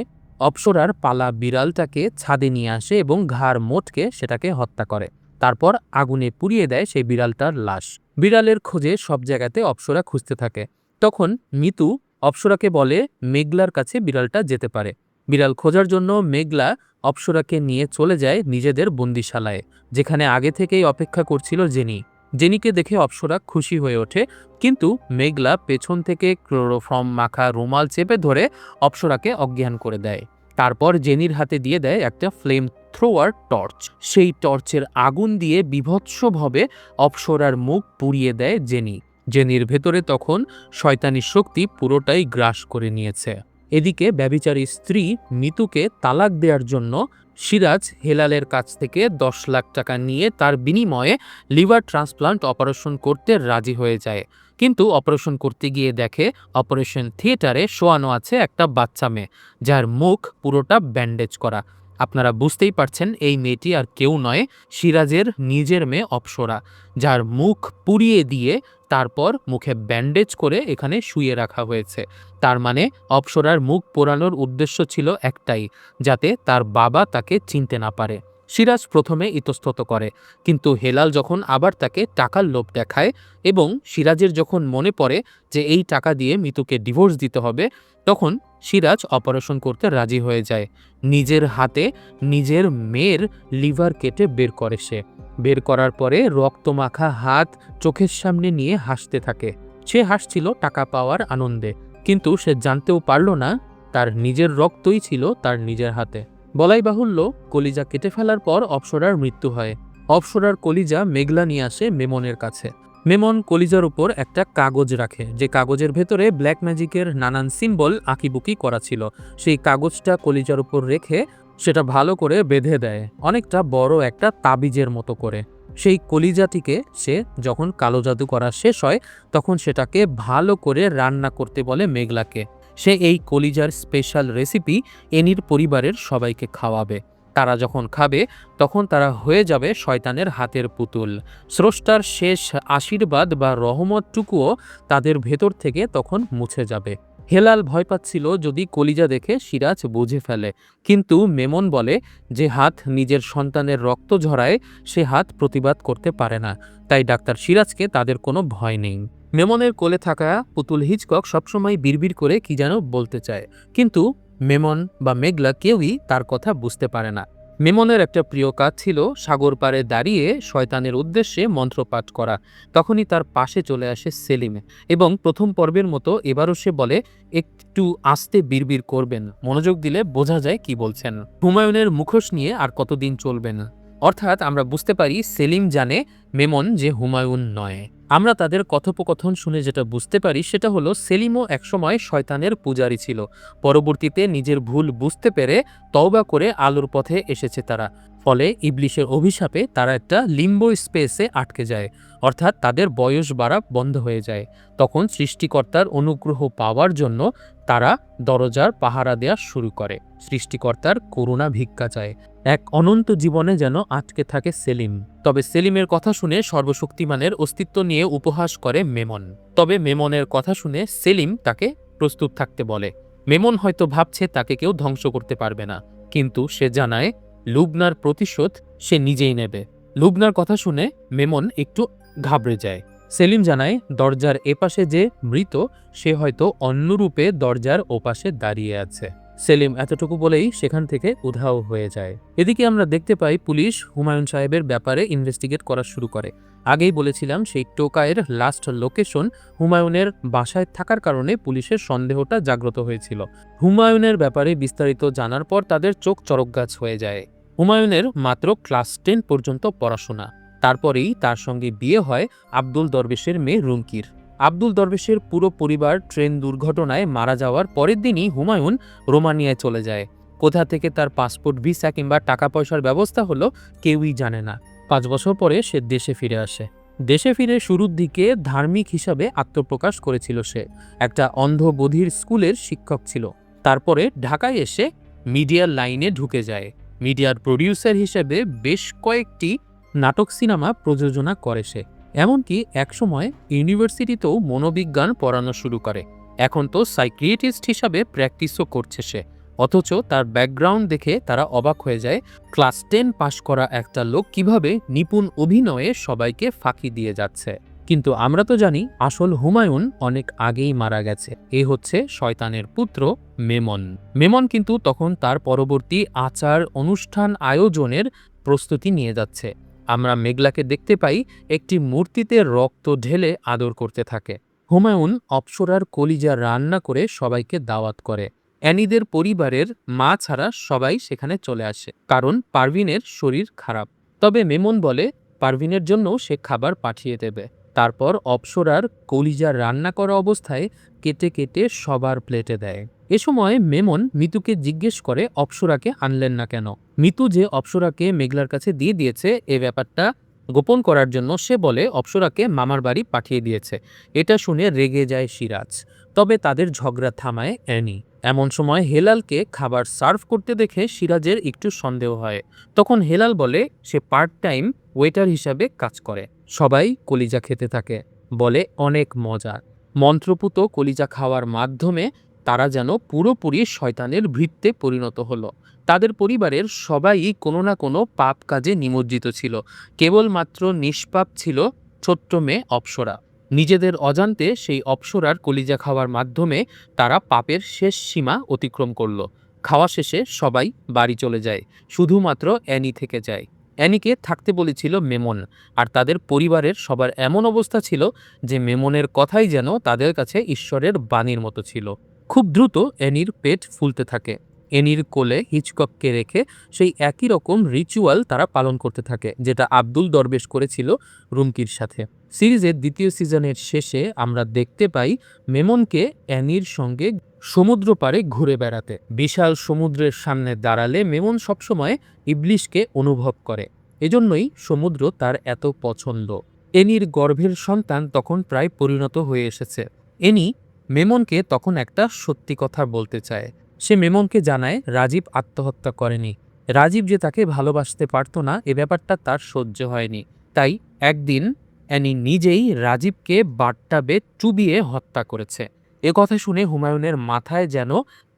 অপ্সরার পালা বিড়ালটাকে ছাদে নিয়ে আসে এবং ঘাড় মোটকে সেটাকে হত্যা করে। তারপর আগুনে পুড়িয়ে দেয় সেই বিড়ালটার লাশ। বিড়ালের খোঁজে সব জায়গাতে অপ্সরা খুঁজতে থাকে। তখন মিতু অপ্সরাকে বলে মেঘলার কাছে বিড়ালটা যেতে পারে। বিড়াল খোঁজার জন্য মেঘলা অপ্সরাকে নিয়ে চলে যায় নিজেদের বন্দিশালায়, যেখানে আগে থেকেই অপেক্ষা করছিল জেনি। জেনিকে দেখে অপ্সরা খুশি হয়ে ওঠে, কিন্তু মেঘলা পেছন থেকে ক্লোরোফর্ম মাখা রুমাল চেপে ধরে অপ্সরাকে অজ্ঞান করে দেয়। তারপর জেনির হাতে দিয়ে দেয় একটা ফ্লেম থ্রোয়ার টর্চ। সেই টর্চের আগুন দিয়ে বিভৎসভাবে অপ্সরার মুখ পুড়িয়ে দেয় জেনি। জেনির ভেতরে তখন শয়তানি শক্তি পুরোটাই গ্রাস করে নিয়েছে। এদিকে ব্যভিচারী স্ত্রী মিতুকে তালাক দেওয়ার জন্য সিরাজ হেলালের কাছ থেকে ১০ লাখ টাকা নিয়ে তার বিনিময়ে লিভার ট্রান্সপ্লান্ট অপারেশন করতে রাজি হয়ে যায়। কিন্তু অপারেশন করতে গিয়ে দেখে অপারেশন থিয়েটারে শোয়ানো আছে একটা বাচ্চা মেয়ে, যার মুখ পুরোটা ব্যান্ডেজ করা। আপনারা বুঝতেই পারছেন এই মেয়েটি আর কেউ নয়, সিরাজের নিজের মেয়ে অপ্সরা, যার মুখ পুড়িয়ে দিয়ে তারপর মুখে ব্যান্ডেজ করে এখানে শুইয়ে রাখা হয়েছে। তার মানে অপ্সরার মুখ পোড়ানোর উদ্দেশ্য ছিল একটাই, যাতে তার বাবা তাকে চিনতে না পারে। সিরাজ প্রথমে ইতস্তত করে, কিন্তু হেলাল যখন আবার তাকে টাকার লোভ দেখায় এবং সিরাজের যখন মনে পড়ে যে এই টাকা দিয়ে মিতুকে ডিভোর্স দিতে হবে, তখন সিরাজ অপারেশন করতে রাজি হয়ে যায়। নিজের হাতে নিজের মেয়ের লিভার কেটে বের করে সে। বের করার পরে রক্তমাখা হাত চোখের সামনে নিয়ে হাসতে থাকে। সে হাসছিল টাকা পাওয়ার আনন্দে, কিন্তু সে জানতেও পারল না তার নিজের রক্তই ছিল তার নিজের হাতে। বলাই বাহুল্য, কলিজা কেটে ফেলার পর অপ্সরার মৃত্যু হয়। অপ্সরার কলিজা মেঘলা নিয়ে আসে মেমনের কাছে। মেমন কলিজার উপর একটা কাগজ রাখে, যে কাগজের ভেতরে ব্ল্যাক ম্যাজিকের নানান সিম্বল আঁকিবুকি করা ছিল। সেই কাগজটা কলিজার উপর রেখে সেটা ভালো করে বেঁধে দেয়, অনেকটা বড় একটা তাবিজের মতো করে। সেই কলিজাটিকে সে যখন কালো জাদু করা শেষ হয়, তখন সেটাকে ভালো করে রান্না করতে বলে মেঘলাকে। সে এই কলিজার স্পেশাল রেসিপি এনির পরিবারের সবাইকে খাওয়াবে। তারা যখন খাবে তখন তারা হয়ে যাবে শয়তানের হাতের পুতুল। স্রষ্টার শেষ আশীর্বাদ বা রহমতটুকুও তাদের ভেতর থেকে তখন মুছে যাবে। হেলাল ভয় পাচ্ছিল যদি কলিজা দেখে সিরাজ বুঝে ফেলে, কিন্তু মেমন বলে যে হাত নিজের সন্তানের রক্ত ঝরায় সে হাত প্রতিবাদ করতে পারে না, তাই ডাক্তার সিরাজকে তাদের কোনো ভয় নেই। মেমনের কোলে থাকা পুতুল হিচকক সবসময় বিড়বিড় করে কি যেন বলতে চায়, কিন্তু মেমন বা মেঘলা কেউই তার কথা বুঝতে পারে না। মেমনের একটা প্রিয় কাজ ছিল সাগর পাড়ে দাঁড়িয়ে শয়তানের উদ্দেশ্যে মন্ত্রপাঠ করা। তখনই তার পাশে চলে আসে সেলিম এবং প্রথম পর্বের মতো এবারও সে বলে, একটু আস্তে বিড়বিড় করবেন, মনোযোগ দিলে বোঝা যায় কি বলছেন। হুমায়ুনের মুখোশ নিয়ে আর কতদিন চলবেন। অর্থাৎ আমরা বুঝতে পারি সেলিম জানে মেমন যে হুমায়ুন নয়। আমরা তাদের কথোপকথন শুনে যেটা বুঝতে পারি সেটা হলো সেলিমও একসময় শয়তানের পূজারী ছিল। পরবর্তীতে নিজের ভুল বুঝতে পেরে তওবা করে আলোর পথে এসেছে তারা। ফলে ইবলিশের অভিশাপে তারা একটা লিম্বো স্পেসে আটকে যায়, অর্থাৎ তাদের বয়স বাড়া বন্ধ হয়ে যায়। তখন সৃষ্টিকর্তার অনুগ্রহ পাওয়ার জন্য তারা দরজার পাহারা দেওয়া শুরু করে, সৃষ্টিকর্তার করুণা ভিক্ষা চায়। এক অনন্ত জীবনে যেন আটকে থাকে সেলিম। তবে সেলিমের কথা শুনে সর্বশক্তিমানের অস্তিত্ব নিয়ে উপহাস করে মেমন। তবে মেমনের কথা শুনে সেলিম তাকে প্রস্তুত থাকতে বলে। মেমন হয়তো ভাবছে তাকে কেউ ধ্বংস করতে পারবে না, কিন্তু সে জানায় লুবনার প্রতিশোধ সে নিজেই নেবে। লুবনার কথা শুনে মেমন একটু ঘাবড়ে যায়। সেলিম জানায় দরজার এপাশে যে মৃত সে হয়তো অন্য রূপে দরজার ওপাশে দাঁড়িয়ে আছে। সেলিম এতটুকু বলেই সেখান থেকে উধাও হয়ে যায়। এদিকে আমরা দেখতে পাই পুলিশ হুমায়ুন সাহেবের ব্যাপারে ইনভেস্টিগেট করা শুরু করে। আগেই বলেছিলাম সেই টোকাইয়ের লাস্ট লোকেশন হুমায়ুনের বাসায় থাকার কারণে পুলিশের সন্দেহটা জাগ্রত হয়েছিল। হুমায়ুনের ব্যাপারে বিস্তারিত জানার পর তাদের চোখ চরকগাছ হয়ে যায়। হুমায়ুনের মাত্র ক্লাস 10 পর্যন্ত পড়াশোনা, তারপরেই তার সঙ্গে বিয়ে হয় আব্দুল দরবেশের মেয়ে রুমকির। আব্দুল দরবেশের পুরো পরিবার ট্রেন দুর্ঘটনায় মারা যাওয়ার পরের দিনই হুমায়ুন রোমানিয়ায় চলে যায়। কোথা থেকে তার পাসপোর্ট, ভিসা কিংবা টাকা পয়সার ব্যবস্থা হলো কেউই জানে না। 5 বছর পরে সে দেশে ফিরে আসে। দেশে ফিরে শুরুর দিকে ধার্মিক হিসাবে আত্মপ্রকাশ করেছিল সে। একটা অন্ধ বধির স্কুলের শিক্ষক ছিল। তারপরে ঢাকায় এসে মিডিয়ার লাইনে ঢুকে যায়। মিডিয়ার প্রডিউসার হিসেবে বেশ কয়েকটি নাটক, সিনেমা প্রযোজনা করে সে। এমনকি একসময় ইউনিভার্সিটিতেও মনোবিজ্ঞান পড়ানো শুরু করে। এখন তো সাইকিয়াট্রিস্ট হিসাবে প্র্যাকটিসও করছে সে। অথচ তার ব্যাকগ্রাউন্ড দেখে তারা অবাক হয়ে যায়, ক্লাস 10 পাশ করা একটা লোক কিভাবে নিপুণ অভিনয়ে সবাইকে ফাঁকি দিয়ে যাচ্ছে। কিন্তু আমরা তো জানি আসল হুমায়ুন অনেক আগেই মারা গেছে। এ হচ্ছে শয়তানের পুত্র মেমন। মেমন কিন্তু তখন তার পরবর্তী আচার অনুষ্ঠান আয়োজনের প্রস্তুতি নিয়ে যাচ্ছে। আমরা মেঘলাকে দেখতে পাই একটি মূর্তিতে রক্ত ঢেলে আদর করতে থাকে। হুমায়ুন অপ্সরার কলিজা রান্না করে সবাইকে দাওয়াত করে। অ্যানিদের পরিবারের মা ছাড়া সবাই সেখানে চলে আসে, কারণ পারভিনের শরীর খারাপ। তবে মেমন বলে পারভিনের জন্য সে খাবার পাঠিয়ে দেবে। তারপর অপ্সরার কলিজা রান্না করা অবস্থায় কেটে কেটে সবার প্লেটে দেয়। এ সময় মেমন মিতুকে জিজ্ঞেস করে অপ্সরাকে আনলেন না কেন। মিতু যে অপ্সরাকে মেঘলার কাছে দিয়ে দিয়েছে এ ব্যাপারটা গোপন করার জন্য সে বলে অপ্সরাকে মামার বাড়ি পাঠিয়ে দিয়েছে। এটা শুনে রেগে যায় সিরাজ। তবে তাদের ঝগড়া থামায় অ্যানি। এমন সময় হেলালকে খাবার সার্ভ করতে দেখে সিরাজের একটু সন্দেহ হয়। তখন হেলাল বলে সে পার্ট টাইম ওয়েটার হিসাবে কাজ করে। সবাই কলিজা খেতে থাকে। বলে অনেক মজা। মন্ত্রপুত কলিজা খাওয়ার মাধ্যমে তারা যেন পুরোপুরি শয়তানের ভৃত্যে পরিণত হলো। তাদের পরিবারের সবাই কোনো না কোনো পাপ কাজে নিমজ্জিত ছিল, কেবলমাত্র নিষ্পাপ ছিল ছোট্ট মেয়ে অপ্সরা। নিজেদের অজান্তে সেই অপ্সরার কলিজা খাওয়ার মাধ্যমে তারা পাপের শেষ সীমা অতিক্রম করল। খাওয়া শেষে সবাই বাড়ি চলে যায়, শুধুমাত্র অ্যানি থেকে যায়। অ্যানিকে থাকতে বলেছিল মেমন, আর তাদের পরিবারের সবার এমন অবস্থা ছিল যে মেমনের কথাই যেন তাদের কাছে ঈশ্বরের বাণীর মতো ছিল। খুব দ্রুত অ্যানির পেট ফুলতে থাকে। অ্যানির কোলে হিচকককে রেখে সেই একই রকম রিচুয়াল তারা পালন করতে থাকে, যেটা আব্দুল দরবেশ করেছিল রুমকির সাথে। সিরিজের দ্বিতীয় সিজনের শেষে আমরা দেখতে পাই মেমনকে অ্যানির সঙ্গে সমুদ্র পাড়ে ঘুরে বেড়াতে। বিশাল সমুদ্রের সামনে দাঁড়ালে মেমন সবসময় ইবলিশকে অনুভব করে, এজন্যই সমুদ্র তার এত পছন্দ। এনির গর্ভের সন্তান তখন প্রায় পরিণত হয়ে এসেছে। এনি মেমনকে তখন একটা সত্যি কথা বলতে চায়। সে মেমনকে জানায় রাজীব আত্মহত্যা করেনি। রাজীব যে তাকে ভালোবাসতে পারত না, এ ব্যাপারটা তার সহ্য হয়নি। তাই একদিন অ্যানি নিজেই রাজীবকে বাথটাবে চুবিয়ে হত্যা করেছে। এ কথা শুনে হুমায়ুনের মাথায় যেন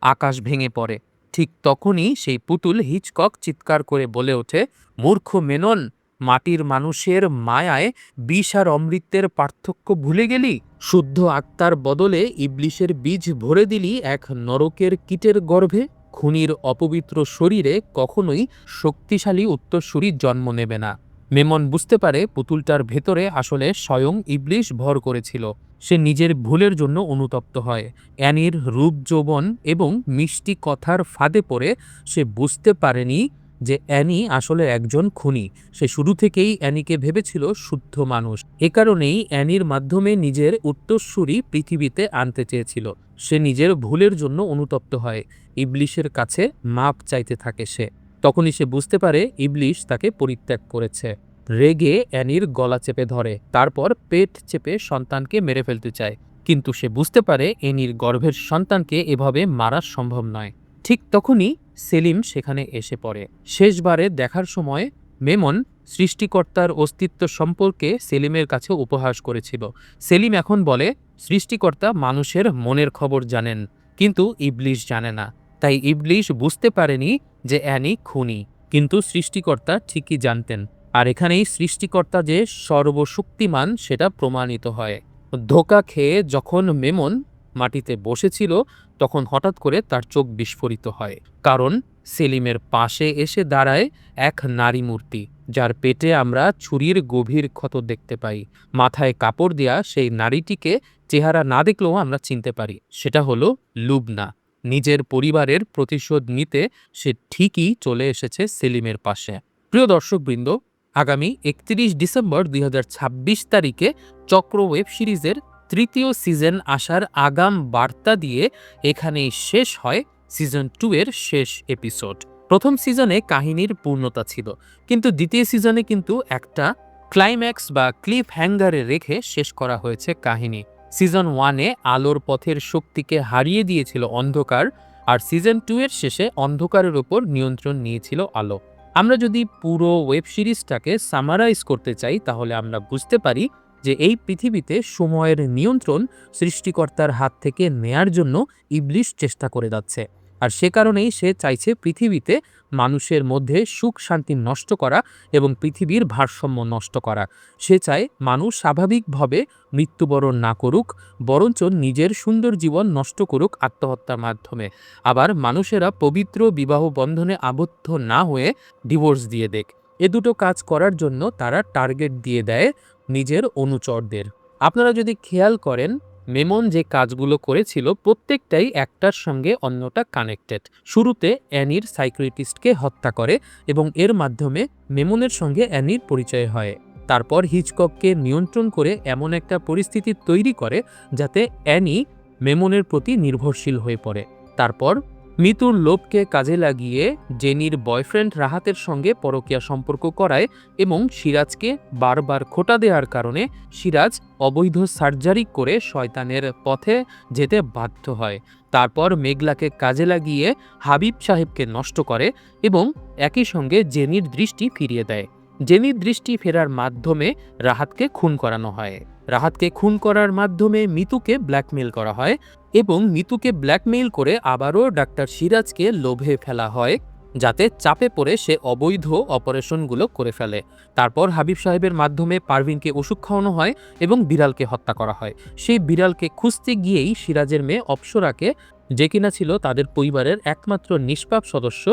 আকাশ ভেঙে পড়ে। ঠিক তখনই সেই পুতুল হিচকক চিৎকার করে বলে ওঠে, মূর্খ মেনন, মাটির মানুষের মায়ায় বিষ আর অমৃতের পার্থক্য ভুলে গেলি? শুদ্ধ আত্মার বদলে ইবলিশের বীজ ভরে দিলি এক নরকের কীটের গর্ভে। খুনির অপবিত্র শরীরে কখনোই শক্তিশালী উত্তরসূরি জন্ম নেবে না। মেমন বুঝতে পারে পুতুলটার ভেতরে আসলে স্বয়ং ইবলিশ ভর করেছিল। সে নিজের ভুলের জন্য অনুতপ্ত হয়। অ্যানির রূপ যৌবন এবং মিষ্টি কথার ফাঁদে পড়ে সে বুঝতে পারেনি যে অ্যানি আসলে একজন খুনি। সে শুরু থেকেই অ্যানিকে ভেবেছিল শুদ্ধ মানুষ। এ কারণেই অ্যানির মাধ্যমে নিজের উত্তরসূরি পৃথিবীতে আনতে চেয়েছিল। সে নিজের ভুলের জন্য অনুতপ্ত হয়, ইবলিশের কাছে মাপ চাইতে থাকে সে। তখনই সে বুঝতে পারে ইবলিশ তাকে পরিত্যাগ করেছে। রেগে অ্যানির গলা চেপে ধরে, তারপর পেট চেপে সন্তানকে মেরে ফেলতে চায়। কিন্তু সে বুঝতে পারে অ্যানির গর্ভের সন্তানকে এভাবে মারা সম্ভব নয়। ঠিক তখনই সেলিম সেখানে এসে পড়ে। শেষবারে দেখার সময় মেমন সৃষ্টিকর্তার অস্তিত্ব সম্পর্কে সেলিমের কাছে উপহাস করেছিল। সেলিম এখন বলে, সৃষ্টিকর্তা মানুষের মনের খবর জানেন, কিন্তু ইবলিশ জানে না। তাই ইবলিশ বুঝতে পারেনি যে অ্যানি খুনি, কিন্তু সৃষ্টিকর্তা ঠিকই জানতেন। আর এখানেই সৃষ্টিকর্তা যে সর্বশক্তিমান সেটা প্রমাণিত হয়। ধোঁকা খেয়ে যখন মেমন মাটিতে বসেছিল, তখন হঠাৎ করে তার চোখ বিস্ফোরিত হয়, কারণ সেলিমের পাশে এসে দাঁড়ায় এক নারী মূর্তি, যার পেটে আমরা ছুরির গভীর ক্ষত দেখতে পাই। মাথায় কাপড় দেয়া সেই নারীটিকে চেহারা না দেখলেও আমরা চিনতে পারি, সেটা হলো লুবনা। নিজের পরিবারের প্রতিশোধ নিতে সে ঠিকই চলে এসেছে সেলিমের পাশে। প্রিয় দর্শকবৃন্দ, আগামী 31 ডিসেম্বর 2026 তারিখে চক্র ওয়েব সিরিজের তৃতীয় সিজন আসার আগাম বার্তা দিয়ে এখানেই শেষ হয় সিজন 2 এর শেষ এপিসোড। প্রথম সিজনে কাহিনীর পূর্ণতা ছিল, কিন্তু দ্বিতীয় সিজনে কিন্তু একটা ক্লাইম্যাক্স বা ক্লিফ হ্যাঙ্গারে রেখে শেষ করা হয়েছে কাহিনী। সিজন 1-এ আলোর পথের শক্তিকে হারিয়ে দিয়েছিল অন্ধকার, আর সিজন 2 এর শেষে অন্ধকারের উপর নিয়ন্ত্রণ নিয়েছিল আলো। আমরা যদি পুরো ওয়েব সিরিজটাকে সামারাইজ করতে চাই, তাহলে আমরা বুঝতে পারি যে এই পৃথিবীতে সময়ের নিয়ন্ত্রণ সৃষ্টিকর্তার হাত থেকে নেয়ার জন্য ইবলিশ চেষ্টা করে যাচ্ছে। আর সে কারণেই সে চাইছে পৃথিবীতে মানুষের মধ্যে সুখ শান্তি নষ্ট করা এবং পৃথিবীর ভারসাম্য নষ্ট করা। সে চায় মানুষ স্বাভাবিকভাবে মৃত্যুবরণ না করুক, বরঞ্চ নিজের সুন্দর জীবন নষ্ট করুক আত্মহত্যার মাধ্যমে। আবার মানুষেরা পবিত্র বিবাহ বন্ধনে আবদ্ধ না হয়ে ডিভোর্স দিয়ে দেখ। এ দুটো কাজ করার জন্য তারা টার্গেট দিয়ে দেয় নিজের অনুচরদের। আপনারা যদি খেয়াল করেন, মেমন যে কাজগুলো করেছিল প্রত্যেকটাই একটার সঙ্গে অন্যটা কানেক্টেড। শুরুতে অ্যানির সাইকিয়াট্রিস্টকে হত্যা করে এবং এর মাধ্যমে মেমনের সঙ্গে অ্যানির পরিচয় হয়। তারপর হিচকককে নিয়ন্ত্রণ করে এমন একটা পরিস্থিতি তৈরি করে যাতে অ্যানি মেমনের প্রতি নির্ভরশীল হয়ে পড়ে। তারপর মিতুর লোভকে কাজে লাগিয়ে জেনির বয়ফ্রেন্ড রাহাতের সঙ্গে পরকীয়া সম্পর্ক করায় এবং সিরাজকে বারবার খোঁটা দেওয়ার কারণে সিরাজ অবৈধ সার্জারি করে শয়তানের পথে যেতে বাধ্য হয়। তারপর মেঘলাকে কাজে লাগিয়ে হাবিব সাহেবকে নষ্ট করে এবং একই সঙ্গে জেনির দৃষ্টি ফিরিয়ে দেয়। জেনির দৃষ্টি ফেরার মাধ্যমে রাহাতকে খুন করানো হয়। রাহাতকে খুন করার মাধ্যমে মিতুকে ব্ল্যাকমেইল করা হয় এবং মিতুকে ব্ল্যাকমেইল করে আবারও ডাক্তার সিরাজকে লোভে ফেলা হয়, যাতে চাপে পড়ে সে অবৈধ অপারেশনগুলো করে ফেলে। তারপর হাবিব সাহেবের মাধ্যমে পারভিনকে ওষুধ খাওয়ানো হয় এবং বিড়ালকে হত্যা করা হয়। সেই বিড়ালকে খুঁজতে গিয়েই সিরাজের মেয়ে অপ্সরাকে, যে কিনা ছিল তাদের পরিবারের একমাত্র নিষ্পাপ সদস্য,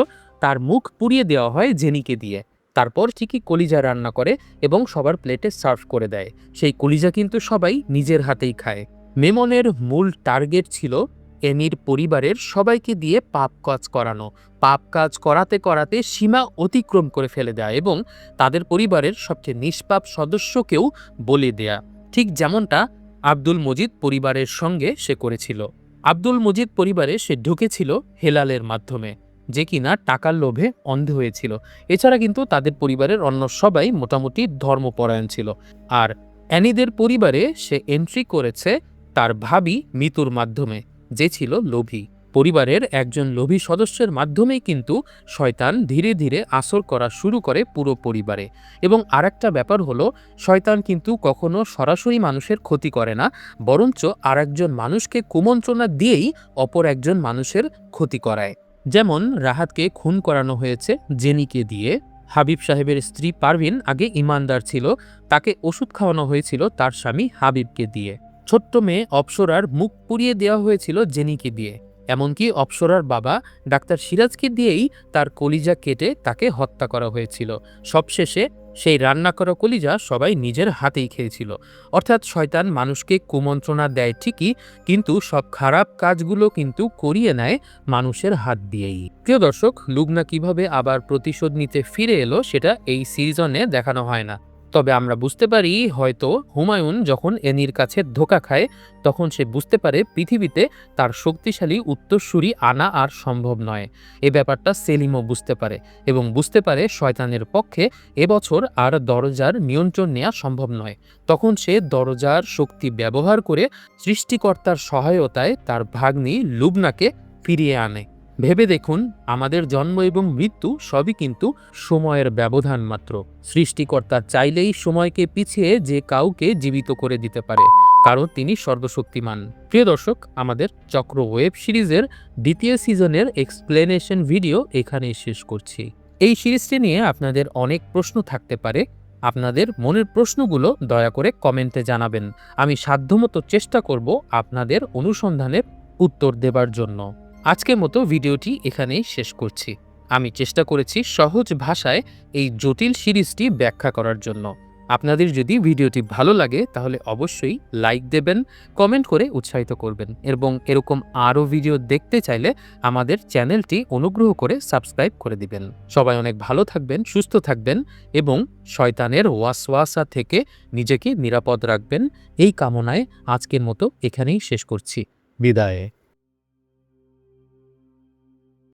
তার মুখ পুড়িয়ে দেওয়া হয় জেনিকে দিয়ে। তারপর ঠিকই কলিজা রান্না করে এবং সবার প্লেটে সার্ভ করে দেয়। সেই কলিজা কিন্তু সবাই নিজের হাতেই খায়। মেমনের মূল টার্গেট ছিল এনির পরিবারের সবাইকে দিয়ে পাপ কাজ করানো। পাপ কাজ করাতে করাতে সীমা অতিক্রম করে ফেলে দেয় এবং তাদের পরিবারের সবচেয়ে নিষ্পাপ সদস্যকেও বলি দেয়া, ঠিক যেমনটা আব্দুল মজিদ পরিবারের সঙ্গে সে করেছিল। আব্দুল মজিদ পরিবারে সে ঢুকেছিল হেলালের মাধ্যমে, যে কিনা টাকার লোভে অন্ধ হয়েছিল। এছাড়া কিন্তু তাদের পরিবারের অন্য সবাই মোটামুটি ধর্মপরায়ণ ছিল। আর অ্যানিদের পরিবারে সে এন্ট্রি করেছে তার ভাবি মিতুর মাধ্যমে, যে ছিল লোভী। পরিবারের একজন লোভী সদস্যের মাধ্যমেই কিন্তু শয়তান ধীরে ধীরে আসর করা শুরু করে পুরো পরিবারে। এবং আরেকটা ব্যাপার হলো, শয়তান কিন্তু কখনো সরাসরি মানুষের ক্ষতি করে না, বরঞ্চ আরেকজন মানুষকে কুমন্ত্রণা দিয়েই অপর একজন মানুষের ক্ষতি করায়। যেমন রাহাতকে খুন করানো হয়েছে জেনিকে দিয়ে। হাবিব সাহেবের স্ত্রী পারভিন আগে ইমানদার ছিল, তাকে ওষুধ খাওয়ানো হয়েছিল তার স্বামী হাবিবকে দিয়ে। ছোট্ট মেয়ে অপ্সরার মুখ পুড়িয়ে দেওয়া হয়েছিল জেনিকে দিয়ে। এমনকি অপ্সরার বাবা ডাক্তার সিরাজকে দিয়েই তার কলিজা কেটে তাকে হত্যা করা হয়েছিল। সবশেষে সেই রান্না করা কলিজা সবাই নিজের হাতেই খেয়েছিল। অর্থাৎ শয়তান মানুষকে কুমন্ত্রণা দেয় ঠিকই, কিন্তু সব খারাপ কাজগুলো কিন্তু করিয়ে নেয় মানুষের হাত দিয়েই। প্রিয় দর্শক, লুবনা কিভাবে আবার প্রতিশোধ নিতে ফিরে এলো সেটা এই সিজনে দেখানো হয় না। তবে আমরা বুঝতে পারি, হয়তো হুমায়ুন যখন এনির কাছে ধোঁকা খায় তখন সে বুঝতে পারে পৃথিবীতে তার শক্তিশালী উত্তরসূরি আনা আর সম্ভব নয়। এ ব্যাপারটা সেলিমও বুঝতে পারে এবং বুঝতে পারে শয়তানের পক্ষে এবছর আর দরজার নিয়ন্ত্রণ নেওয়া সম্ভব নয়। তখন সে দরজার শক্তি ব্যবহার করে সৃষ্টিকর্তার সহায়তায় তার ভাগ্নি লুবনাকে ফিরিয়ে আনে। ভেবে দেখুন, আমাদের জন্ম এবং মৃত্যু সবই কিন্তু সময়ের ব্যবধান মাত্র। সৃষ্টিকর্তা চাইলেই সময়কে পিছিয়ে যে কাউকে জীবিত করে দিতে পারে, কারণ তিনি সর্বশক্তিমান। প্রিয় দর্শক, আমাদের চক্র ওয়েব সিরিজের দ্বিতীয় সিজনের এক্সপ্লেনেশন ভিডিও এখানেই শেষ করছি। এই সিরিজটি নিয়ে আপনাদের অনেক প্রশ্ন থাকতে পারে। আপনাদের মনের প্রশ্নগুলো দয়া করে কমেন্টে জানাবেন। আমি সাধ্যমতো চেষ্টা করব আপনাদের অনুসন্ধানের উত্তর দেবার জন্য। আজকের মতো ভিডিওটি এখানেই শেষ করছি। আমি চেষ্টা করেছি সহজ ভাষায় এই জটিল সিরিজটি ব্যাখ্যা করার জন্য। আপনাদের যদি ভিডিওটি ভালো লাগে তাহলে অবশ্যই লাইক দেবেন, কমেন্ট করে উৎসাহিত করবেন এবং এরকম আরও ভিডিও দেখতে চাইলে আমাদের চ্যানেলটি অনুগ্রহ করে সাবস্ক্রাইব করে দিবেন। সবাই অনেক ভালো থাকবেন, সুস্থ থাকবেন এবং শয়তানের ওয়াসওয়াসা থেকে নিজেকে নিরাপদ রাখবেন। এই কামনায় আজকের মতো এখানেই শেষ করছি। বিদায়।